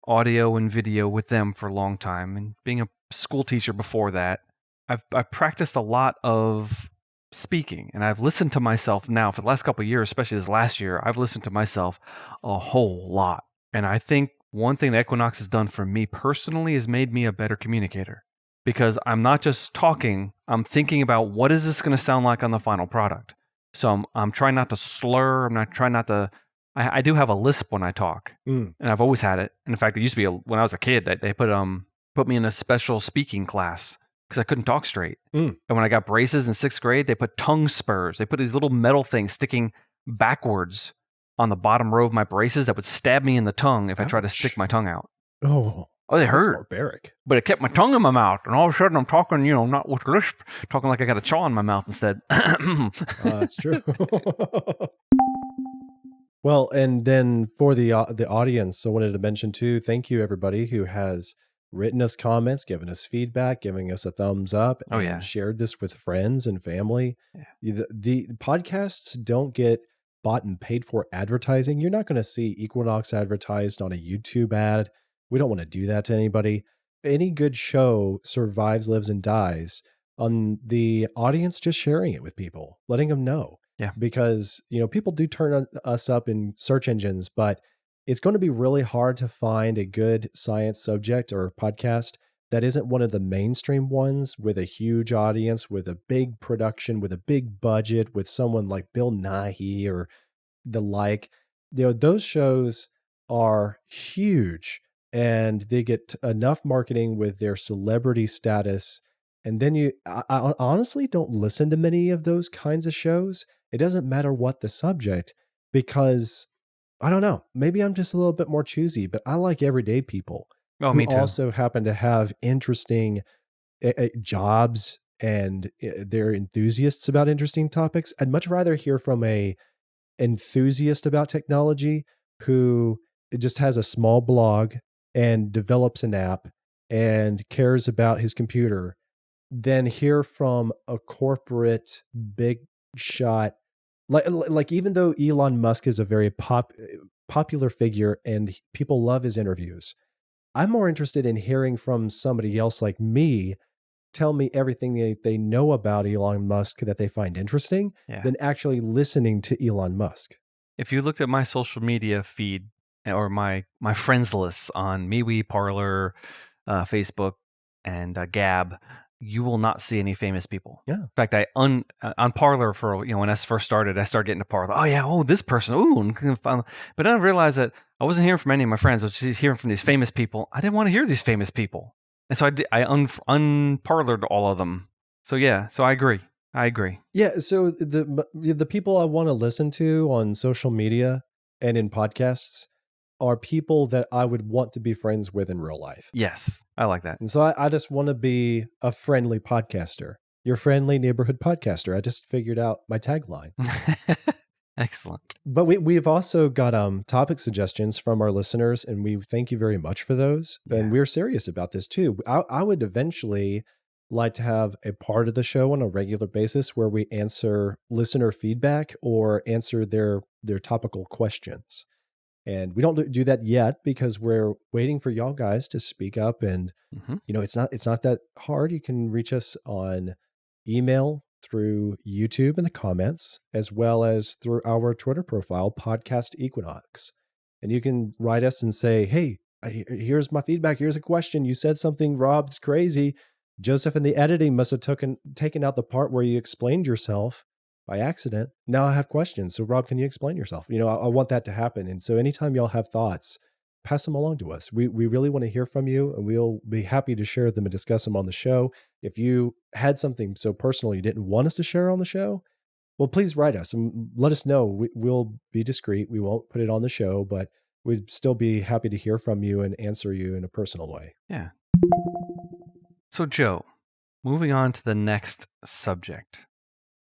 audio and video with them for a long time and being a school teacher before that, I've practiced a lot of speaking, and I've listened to myself now for the last couple of years, especially this last year. I've listened to myself a whole lot. And I think one thing that Equinox has done for me personally is made me a better communicator, because I'm not just talking, I'm thinking about what is this going to sound like on the final product. So I'm trying not to slur. I'm not trying not to. I do have a lisp when I talk, and I've always had it. And in fact, it used to be when I was a kid. They put me in a special speaking class because I couldn't talk straight. And when I got braces in 6th grade, they put tongue spurs. They put these little metal things sticking backwards on the bottom row of my braces that would stab me in the tongue if I tried to stick my tongue out. Oh, they that's hurt. barbaric. But it kept my tongue in my mouth, and all of a sudden I'm talking, not with lisp, talking like I got a chaw in my mouth instead. That's true. Well, and then for the audience, I wanted to mention too, thank you everybody who has written us comments, given us feedback, giving us a thumbs up, and shared this with friends and family. Yeah. The podcasts don't get bought and paid for advertising. You're not going to see Equinox advertised on a YouTube ad. We don't want to do that to anybody. Any good show survives, lives, and dies on the audience just sharing it with people, letting them know. Yeah. Because, people do turn us up in search engines, but it's going to be really hard to find a good science subject or podcast that isn't one of the mainstream ones with a huge audience, with a big production, with a big budget, with someone like Bill Nighy or the like. Those shows are huge and they get enough marketing with their celebrity status. And then I honestly don't listen to many of those kinds of shows. It doesn't matter what the subject, because I don't know, maybe I'm just a little bit more choosy, but I like everyday people who me too. also happen to have interesting jobs and they're enthusiasts about interesting topics. I'd much rather hear from a enthusiast about technology who just has a small blog and develops an app and cares about his computer than hear from a corporate big shot. Like even though Elon Musk is a very popular figure and people love his interviews, I'm more interested in hearing from somebody else like me tell me everything they know about Elon Musk that they find interesting than actually listening to Elon Musk. If you looked at my social media feed or my friends lists on MeWe, Parler, Facebook, and Gab, you will not see any famous people. Yeah. In fact, on Parler for when I first started, I started getting to Parler. Oh yeah, this person. But I realized that I wasn't hearing from any of my friends. I was just hearing from these famous people. I didn't want to hear these famous people, and so I unparlered all of them. So yeah, I agree. Yeah. So the people I want to listen to on social media and in podcasts are people that I would want to be friends with in real life. Yes, I like that. And so I just want to be a friendly podcaster, your friendly neighborhood podcaster. I just figured out my tagline. Excellent. But we've also got topic suggestions from our listeners, and we thank you very much for those. Yeah. And we're serious about this too. I would eventually like to have a part of the show on a regular basis where we answer listener feedback or answer their topical questions. And we don't do that yet because we're waiting for y'all guys to speak up. And, it's not that hard. You can reach us on email, through YouTube in the comments, as well as through our Twitter profile, Podcast Equinox. And you can write us and say, hey, here's my feedback. Here's a question. You said something, Rob, it's crazy. Joseph in the editing must have taken out the part where you explained yourself by accident. Now I have questions. So Rob, can you explain yourself? I want that to happen. And so anytime y'all have thoughts, pass them along to us. We really want to hear from you, and we'll be happy to share them and discuss them on the show. If you had something so personal you didn't want us to share on the show, well, please write us and let us know. We'll be discreet. We won't put it on the show, but we'd still be happy to hear from you and answer you in a personal way. Yeah. So Joe, moving on to the next subject.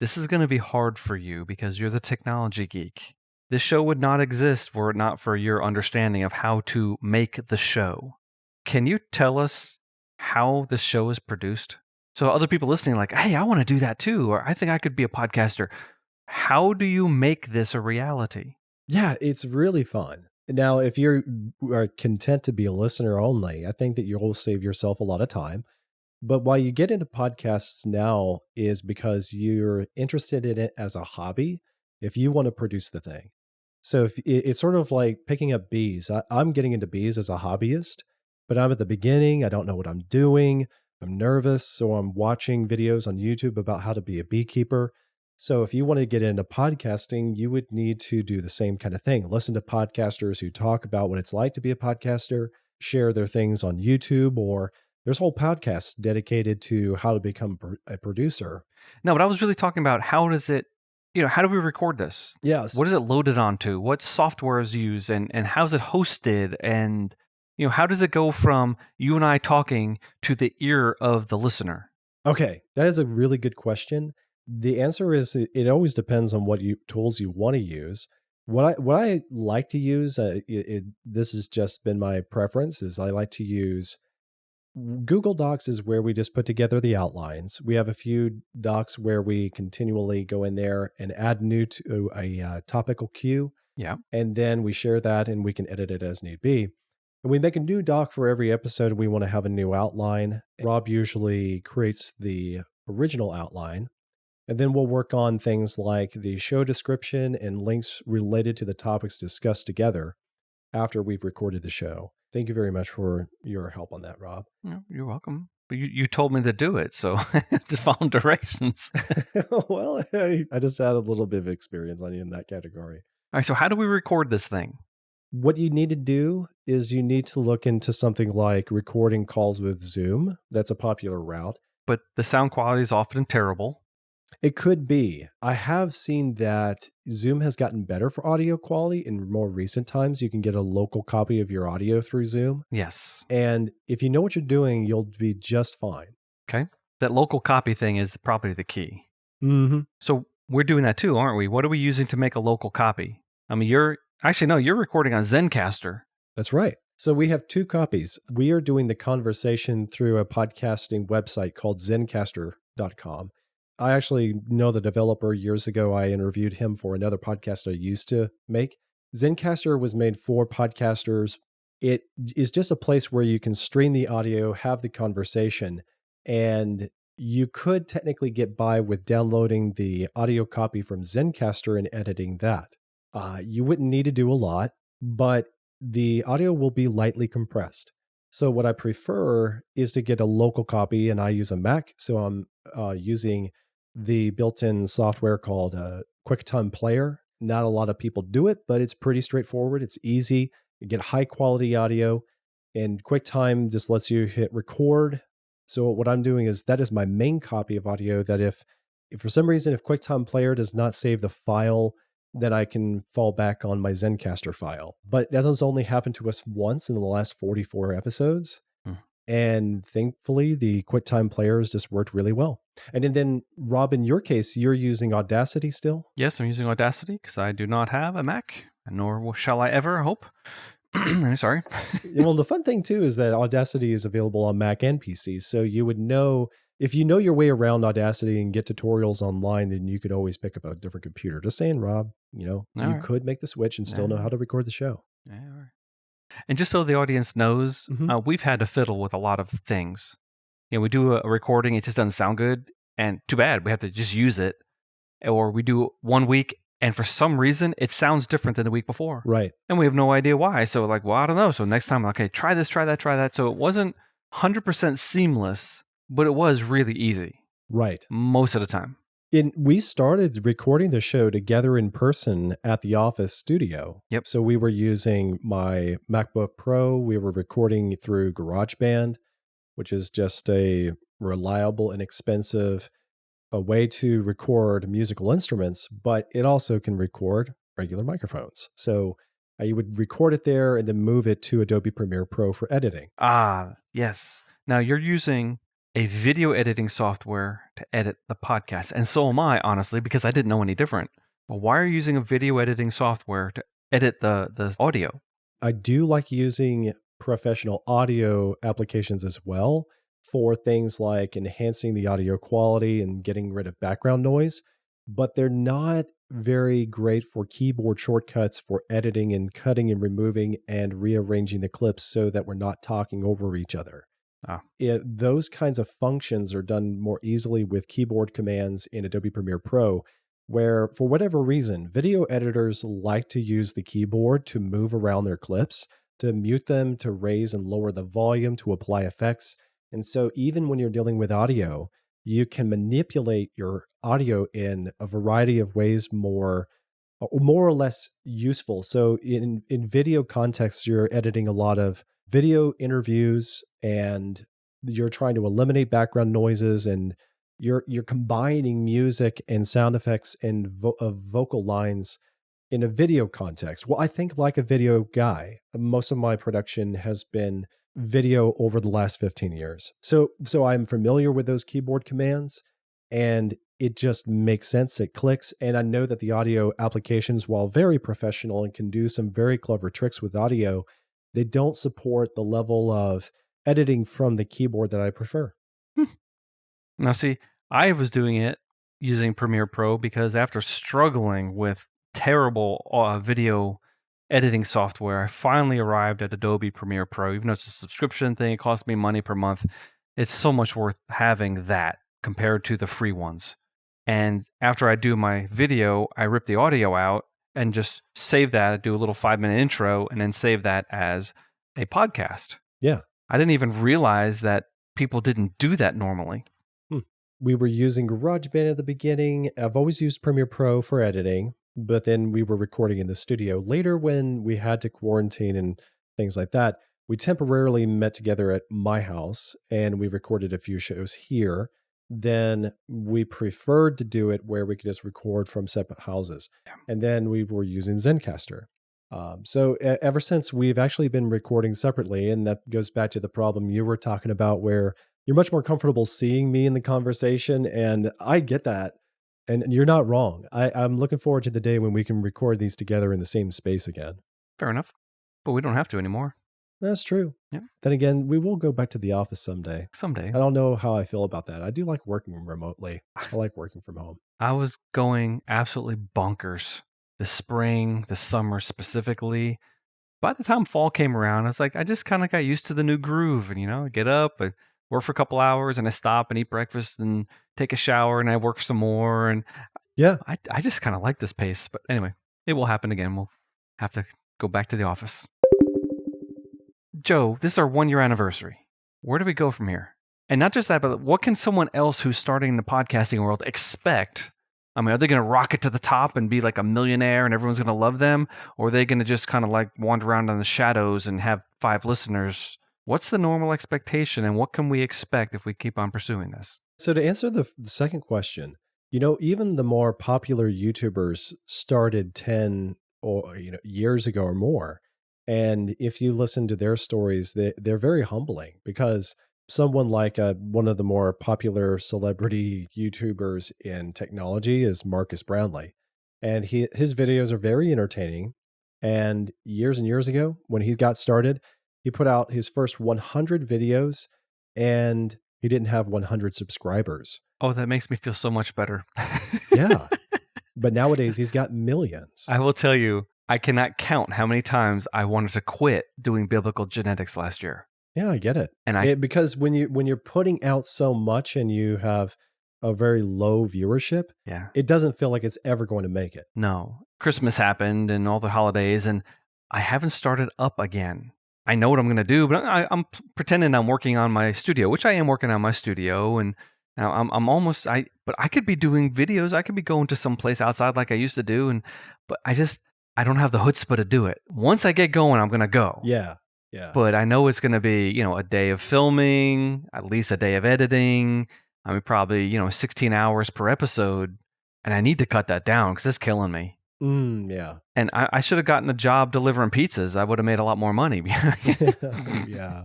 This is going to be hard for you because you're the technology geek. This show would not exist were it not for your understanding of how to make the show. Can you tell us how the show is produced? So other people listening like, hey, I want to do that too, or I think I could be a podcaster. How do you make this a reality? Yeah, it's really fun. Now, if you are content to be a listener only, I think that you'll save yourself a lot of time. But why you get into podcasts now is because you're interested in it as a hobby if you want to produce the thing. So it's sort of like picking up bees. I'm getting into bees as a hobbyist, but I'm at the beginning. I don't know what I'm doing. I'm nervous. So I'm watching videos on YouTube about how to be a beekeeper. So if you want to get into podcasting, you would need to do the same kind of thing. Listen to podcasters who talk about what it's like to be a podcaster, share their things on YouTube, or there's whole podcasts dedicated to how to become a producer. No, but I was really talking about how does it, how do we record this? Yes. What is it loaded onto? What software is used and how's it hosted? And, how does it go from you and I talking to the ear of the listener? Okay, that is a really good question. The answer is it always depends on what tools you want to use. What I like to use, this has just been my preference, is I like to use Google Docs is where we just put together the outlines. We have a few docs where we continually go in there and add new to a topical queue, Yeah. and then we share that and we can edit it as need be. And we make a new doc for every episode. We want to have a new outline. Rob usually creates the original outline, and then we'll work on things like the show description and links related to the topics discussed together after we've recorded the show. Thank you very much for your help on that, Rob. No, you're welcome. But you told me to do it, so just follow directions. Well, I just had a little bit of experience on you in that category. All right, so how do we record this thing? What you need to do is you need to look into something like recording calls with Zoom. That's a popular route. But the sound quality is often terrible. It could be. I have seen that Zoom has gotten better for audio quality in more recent times. You can get a local copy of your audio through Zoom. Yes. And if you know what you're doing, you'll be just fine. Okay. That local copy thing is probably the key. Mm-hmm. So we're doing that too, aren't we? What are we using to make a local copy? I mean, you're recording on Zencaster. That's right. So we have two copies. We are doing the conversation through a podcasting website called Zencaster.com. I actually know the developer. Years ago, I interviewed him for another podcast I used to make. Zencaster was made for podcasters. It is just a place where you can stream the audio, have the conversation, and you could technically get by with downloading the audio copy from Zencaster and editing that. You wouldn't need to do a lot, but the audio will be lightly compressed. So what I prefer is to get a local copy, and I use a Mac, so I'm using the built-in software called QuickTime Player. Not a lot of people do it, but it's pretty straightforward. It's easy. You get high quality audio, and QuickTime just lets you hit record. So what I'm doing is that is my main copy of audio that if for some reason, if QuickTime Player does not save the file, then I can fall back on my Zencaster file. But that has only happened to us once in the last 44 episodes. And thankfully, the QuickTime Player has just worked really well. And then, Rob, in your case, you're using Audacity still? Yes, I'm using Audacity because I do not have a Mac, nor shall I ever, I hope. I'm sorry. Well, the fun thing, too, is that Audacity is available on Mac and PC. So you would know, if you know your way around Audacity and get tutorials online, then you could always pick up a different computer. Just saying, Rob, you could make the switch and still know how to record the show. Yeah, all right. And just so the audience knows, we've had to fiddle with a lot of things. We do a recording, it just doesn't sound good, and too bad, we have to just use it. Or we do 1 week, and for some reason, it sounds different than the week before. Right. And we have no idea why. So I don't know. So next time, okay, try this, try that, try that. So it wasn't 100% seamless, but it was really easy. Right. Most of the time. We started recording the show together in person at the office studio. Yep. So we were using my MacBook Pro. We were recording through GarageBand, which is just a reliable and inexpensive way to record musical instruments, but it also can record regular microphones. So you would record it there and then move it to Adobe Premiere Pro for editing. Ah, yes. Now you're using a video editing software to edit the podcast. And so am I, honestly, because I didn't know any different. But why are you using a video editing software to edit the audio? I do like using professional audio applications as well for things like enhancing the audio quality and getting rid of background noise, but they're not very great for keyboard shortcuts for editing and cutting and removing and rearranging the clips so that we're not talking over each other. Ah, Those kinds of functions are done more easily with keyboard commands in Adobe Premiere Pro, where for whatever reason, video editors like to use the keyboard to move around their clips, to mute them, to raise and lower the volume, to apply effects. And so even when you're dealing with audio, you can manipulate your audio in a variety of ways more or less useful. So in video context, you're editing a lot of video interviews and you're trying to eliminate background noises and you're combining music and sound effects and vocal lines in a video context. Well, I think like a video guy, most of my production has been video over the last 15 years. So I'm familiar with those keyboard commands and it just makes sense. It clicks. And I know that the audio applications, while very professional and can do some very clever tricks with audio, they don't support the level of editing from the keyboard that I prefer. now see, I was doing it using Premiere Pro because after struggling with terrible video editing software, I finally arrived at Adobe Premiere Pro. Even though it's a subscription thing, it costs me money per month. It's so much worth having that compared to the free ones. And after I do my video, I rip the audio out and just save that, do a little 5-minute intro, and then save that as a podcast. Yeah. I didn't even realize that people didn't do that normally. We were using GarageBand at the beginning. I've always used Premiere Pro for editing, but then we were recording in the studio. Later, when we had to quarantine and things like that, we temporarily met together at my house and we recorded a few shows here. Then we preferred to do it where we could just record from separate houses. And then we were using Zencaster. So ever since, we've actually been recording separately. And that goes back to the problem you were talking about where you're much more comfortable seeing me in the conversation. And I get that. And you're not wrong. I'm looking forward to the day when we can record these together in the same space again. Fair enough. But we don't have to anymore. That's true. Yeah. Then again, we will go back to the office someday. Someday. I don't know how I feel about that. I do like working remotely. I like working from home. I was going absolutely bonkers this spring, this summer specifically. By the time fall came around, I was like, I just kind of got used to the new groove. And, I get up, I work for a couple hours, and I stop and eat breakfast and take a shower, and I work some more. And yeah, I just kind of like this pace. But anyway, it will happen again. We'll have to go back to the office. Joe, this is our 1-year anniversary. Where do we go from here? And not just that, but what can someone else who's starting in the podcasting world expect? I mean, are they going to rocket to the top and be like a millionaire and everyone's going to love them? Or are they going to just kind of like wander around in the shadows and have 5 listeners? What's the normal expectation and what can we expect if we keep on pursuing this? So to answer the second question, even the more popular YouTubers started 10 or years ago or more. And if you listen to their stories, they're very humbling because someone like one of the more popular celebrity YouTubers in technology is Marcus Brownlee. And his videos are very entertaining. And years ago, when he got started, he put out his first 100 videos and he didn't have 100 subscribers. Oh, that makes me feel so much better. Yeah. But nowadays he's got millions. I will tell you, I cannot count how many times I wanted to quit doing biblical genetics last year. Yeah, I get it. And because when you're putting out so much and you have a very low viewership, it doesn't feel like it's ever going to make it. No. Christmas happened and all the holidays, and I haven't started up again. I know what I'm going to do, but I'm pretending I'm working on my studio, which I am working on my studio, and now I'm almost but I could be doing videos. I could be going to some place outside like I used to do, but I don't have the chutzpah to do it. Once I get going, I'm going to go. Yeah. But I know it's going to be, a day of filming, at least a day of editing. I mean, probably, 16 hours per episode. And I need to cut that down because it's killing me. Yeah. And I should have gotten a job delivering pizzas. I would have made a lot more money. Yeah.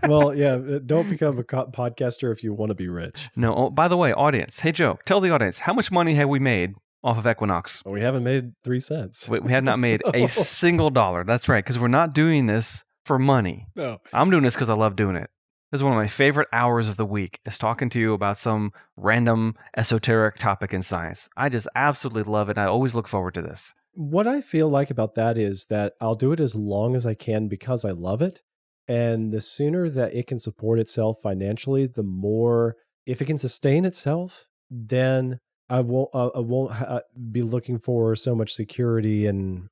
Well, yeah. Don't become a podcaster if you want to be rich. No. Oh, by the way, audience. Hey, Joe, tell the audience, how much money have we made off of Equinox? Well, we haven't made 3 cents. We have not made a single dollar. That's right. Because we're not doing this for money. No. I'm doing this because I love doing it. This is one of my favorite hours of the week, is talking to you about some random esoteric topic in science. I just absolutely love it. I always look forward to this. What I feel like about that is that I'll do it as long as I can because I love it. And the sooner that it can support itself financially, the more, if it can sustain itself, then I won't be looking for so much security in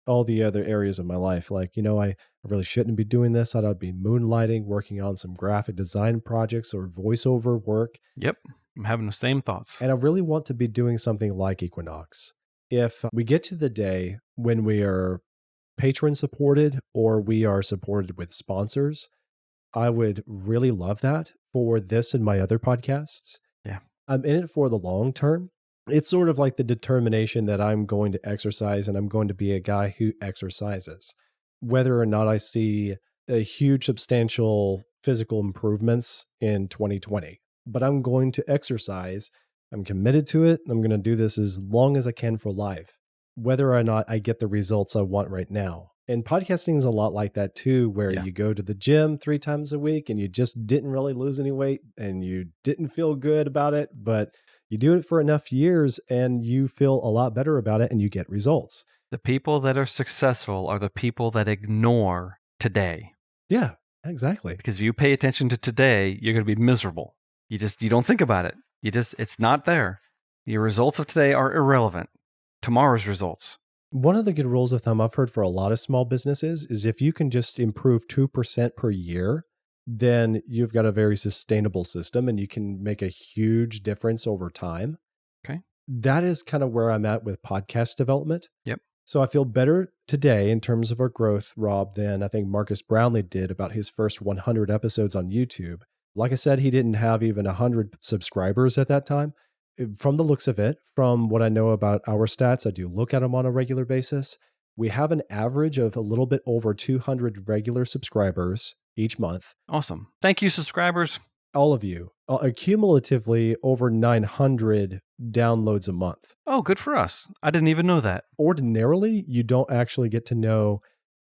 all the other areas of my life. Like, I really shouldn't be doing this. I'd be moonlighting, working on some graphic design projects or voiceover work. Yep. I'm having the same thoughts. And I really want to be doing something like Equinox. If we get to the day when we are patron supported or we are supported with sponsors, I would really love that for this and my other podcasts. Yeah. I'm in it for the long term. It's sort of like the determination that I'm going to exercise, and I'm going to be a guy who exercises. Whether or not I see a huge substantial physical improvements in 2020, but I'm going to exercise. I'm committed to it. I'm going to do this as long as I can for life, whether or not I get the results I want right now. And podcasting is a lot like that too, where Yeah. you go to the gym 3 times a week and you just didn't really lose any weight and you didn't feel good about it, but you do it for enough years and you feel a lot better about it and you get results. The people that are successful are the people that ignore today. Yeah, exactly. Because if you pay attention to today, you're going to be miserable. You don't think about it. It's not there. Your results of today are irrelevant. Tomorrow's results. One of the good rules of thumb I've heard for a lot of small businesses is if you can just improve 2% per year, then you've got a very sustainable system and you can make a huge difference over time. Okay. That is kind of where I'm at with podcast development. Yep. So I feel better today in terms of our growth, Rob, than I think Marcus Brownlee did about his first 100 episodes on YouTube. Like I said, he didn't have even 100 subscribers at that time. From the looks of it, from what I know about our stats, I do look at them on a regular basis. We have an average of a little bit over 200 regular subscribers each month. Awesome. Thank you, subscribers. All of you, cumulatively over 900 downloads a month. Oh, good for us. I didn't even know that. Ordinarily, you don't actually get to know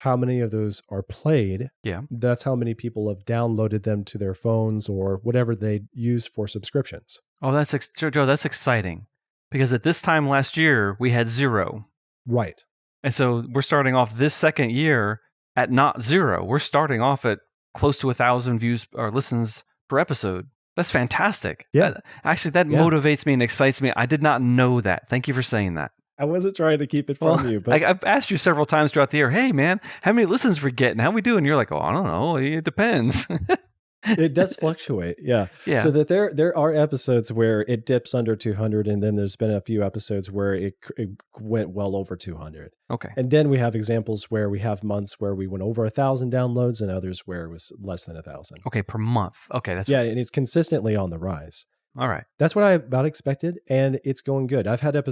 how many of those are played. Yeah. That's how many people have downloaded them to their phones or whatever they use for subscriptions. Oh, Joe, that's exciting. Because at this time last year, we had 0. Right. And so we're starting off this second year at not 0. We're starting off at close to 1,000 views or listens per episode. That's fantastic. Yeah. That motivates me and excites me. I did not know that. Thank you for saying that. I wasn't trying to keep it from you, but I've asked you several times throughout the year, hey man, how many listens we're getting? How we doing? You're like, oh, I don't know. It depends. it does fluctuate. Yeah. Yeah. So that there are episodes where it dips under 200, and then there's been a few episodes where it went well over 200. Okay. And then we have examples where we have months where we went over 1,000 downloads, and others where it was less than 1,000. Okay, per month. Okay, that's yeah, and it's consistently on the rise. All right. That's what I about expected, and it's going good. I've had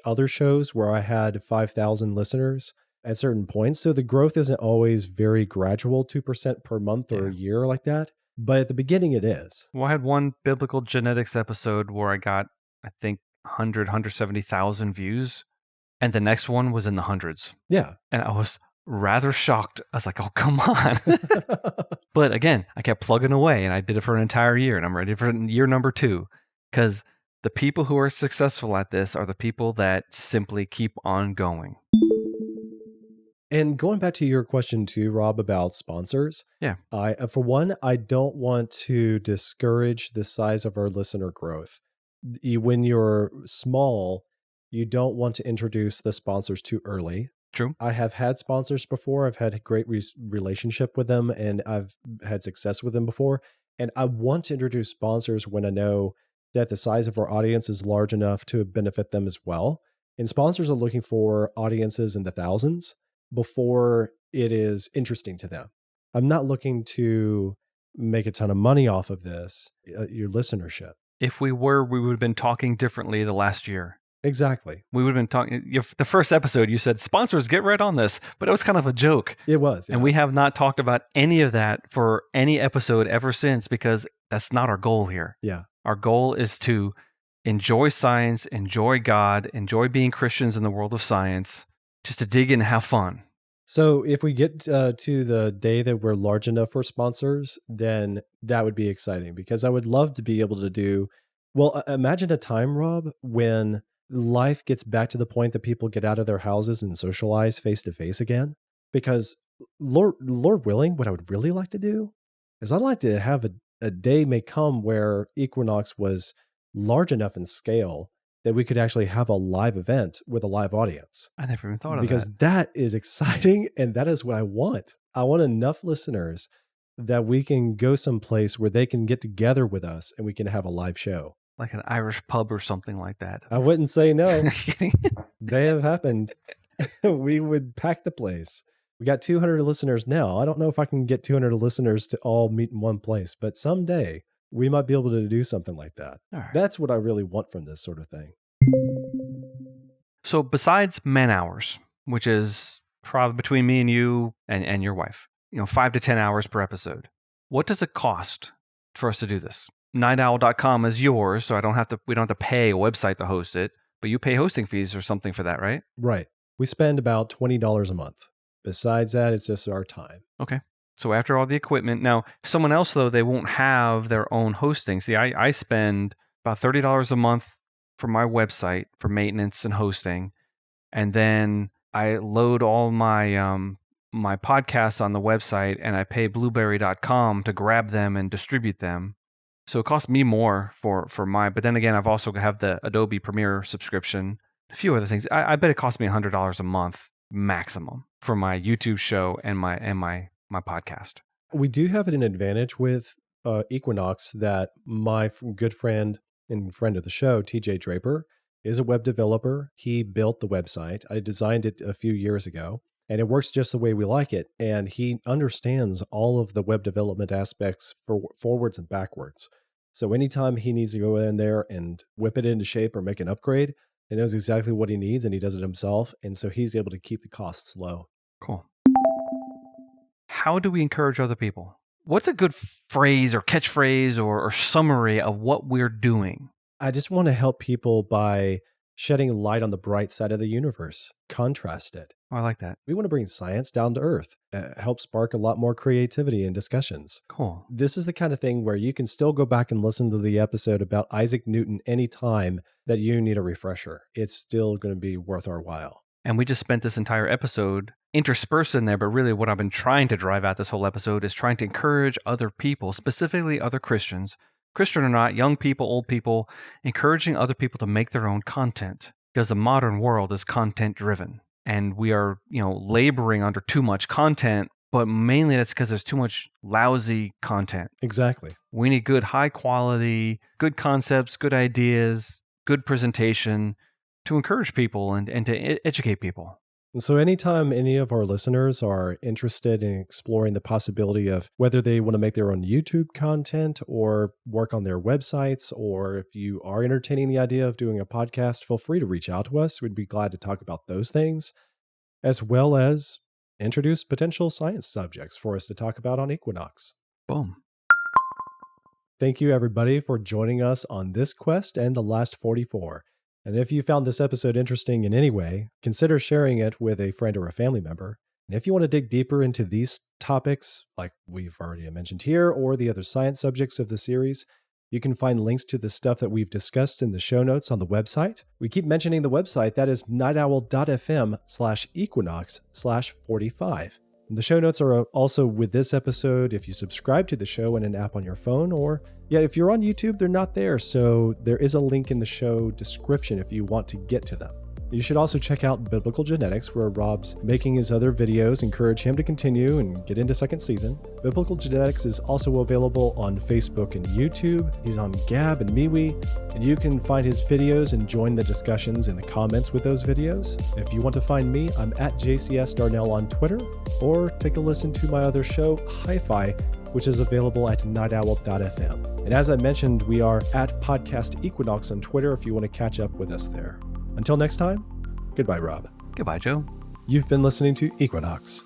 other shows where I had 5,000 listeners at certain points, so the growth isn't always very gradual, 2% per month or a year like that. But at the beginning, it is. Well, I had one biblical genetics episode where I got, I think, 170,000 views, and the next one was in the hundreds. Yeah. And I was rather shocked. I was like, oh, come on. But again, I kept plugging away and I did it for an entire year, and I'm ready for year number 2, because the people who are successful at this are the people that simply keep on going. And going back to your question too, Rob, about sponsors. Yeah. For one, I don't want to discourage the size of our listener growth. When you're small, you don't want to introduce the sponsors too early. True. I have had sponsors before. I've had a great relationship with them, and I've had success with them before. And I want to introduce sponsors when I know that the size of our audience is large enough to benefit them as well. And sponsors are looking for audiences in the thousands before it is interesting to them. I'm not looking to make a ton of money off of this, your listenership. If we were, we would have been talking differently the last year. Exactly. We would have been talking. The first episode, you said, sponsors, get right on this. But it was kind of a joke. It was. Yeah. And we have not talked about any of that for any episode ever since, because that's not our goal here. Yeah. Our goal is to enjoy science, enjoy God, enjoy being Christians in the world of science, just to dig in and have fun. So if we get to the day that we're large enough for sponsors, then that would be exciting, because I would love to be able to do, well, imagine a time, Rob, when life gets back to the point that people get out of their houses and socialize face to face again. Because Lord willing, what I would really like to do is I'd like to have a day may come where Equinox was large enough in scale that we could actually have a live event with a live audience. I never even thought of that. Because that is exciting and that is what I want. I want enough listeners that we can go someplace where they can get together with us and we can have a live show. Like an Irish pub or something like that. I wouldn't say no. They have happened. We would pack the place. We got 200 listeners now. I don't know if I can get 200 listeners to all meet in one place, but someday we might be able to do something like that. All right. That's what I really want from this sort of thing. So besides man hours, which is probably between me and you and your wife, 5 to 10 hours per episode, what does it cost for us to do this? NightOwl.com is yours, so we don't have to pay a website to host it, but you pay hosting fees or something for that, right? Right. We spend about $20 a month. Besides that, it's just our time. Okay. So after all the equipment, now someone else though, they won't have their own hosting. See, I spend about $30 a month for my website for maintenance and hosting, and then I load all my my podcasts on the website, and I pay Blueberry.com to grab them and distribute them. So it costs me more for my. But then again, I've also have the Adobe Premiere subscription, a few other things. I bet it costs me $100 a month maximum for my YouTube show and my podcast. We do have an advantage with Equinox that my good friend and friend of the show, TJ Draper, is a web developer. He built the website. I designed it a few years ago, and it works just the way we like it. And he understands all of the web development aspects for forwards and backwards. So anytime he needs to go in there and whip it into shape or make an upgrade, he knows exactly what he needs and he does it himself. And so he's able to keep the costs low. Cool. How do we encourage other people? What's a good phrase or catchphrase or summary of what we're doing? I just want to help people by shedding light on the bright side of the universe. Contrast it. Oh, I like that. We want to bring science down to earth, help spark a lot more creativity and discussions. Cool. This is the kind of thing where you can still go back and listen to the episode about Isaac Newton anytime that you need a refresher. It's still going to be worth our while. And we just spent this entire episode interspersed in there, but really what I've been trying to drive out this whole episode is trying to encourage other people, specifically other Christians, Christian or not, young people, old people, encouraging other people to make their own content, because the modern world is content driven. And we are, laboring under too much content, but mainly that's because there's too much lousy content. Exactly. We need good, high quality, good concepts, good ideas, good presentation to encourage people and to educate people. And so anytime any of our listeners are interested in exploring the possibility of whether they want to make their own YouTube content or work on their websites, or if you are entertaining the idea of doing a podcast, feel free to reach out to us. We'd be glad to talk about those things, as well as introduce potential science subjects for us to talk about on Equinox. Boom. Thank you, everybody, for joining us on this quest and the last 44. And if you found this episode interesting in any way, consider sharing it with a friend or a family member. And if you want to dig deeper into these topics, like we've already mentioned here, or the other science subjects of the series, you can find links to the stuff that we've discussed in the show notes on the website. We keep mentioning the website. That is nightowl.fm/equinox/45. The show notes are also with this episode if you subscribe to the show in an app on your phone, or if you're on YouTube, they're not there. So there is a link in the show description if you want to get to them. You should also check out Biblical Genetics, where Rob's making his other videos encourage him to continue and get into second season. Biblical Genetics is also available on Facebook and YouTube. He's on Gab and MeWe, and you can find his videos and join the discussions in the comments with those videos. If you want to find me, I'm at JCS Darnell on Twitter, or take a listen to my other show, Hi-Fi, which is available at nightowl.fm. And as I mentioned, we are at Podcast Equinox on Twitter if you want to catch up with us there. Until next time, goodbye, Rob. Goodbye, Joe. You've been listening to Equinox.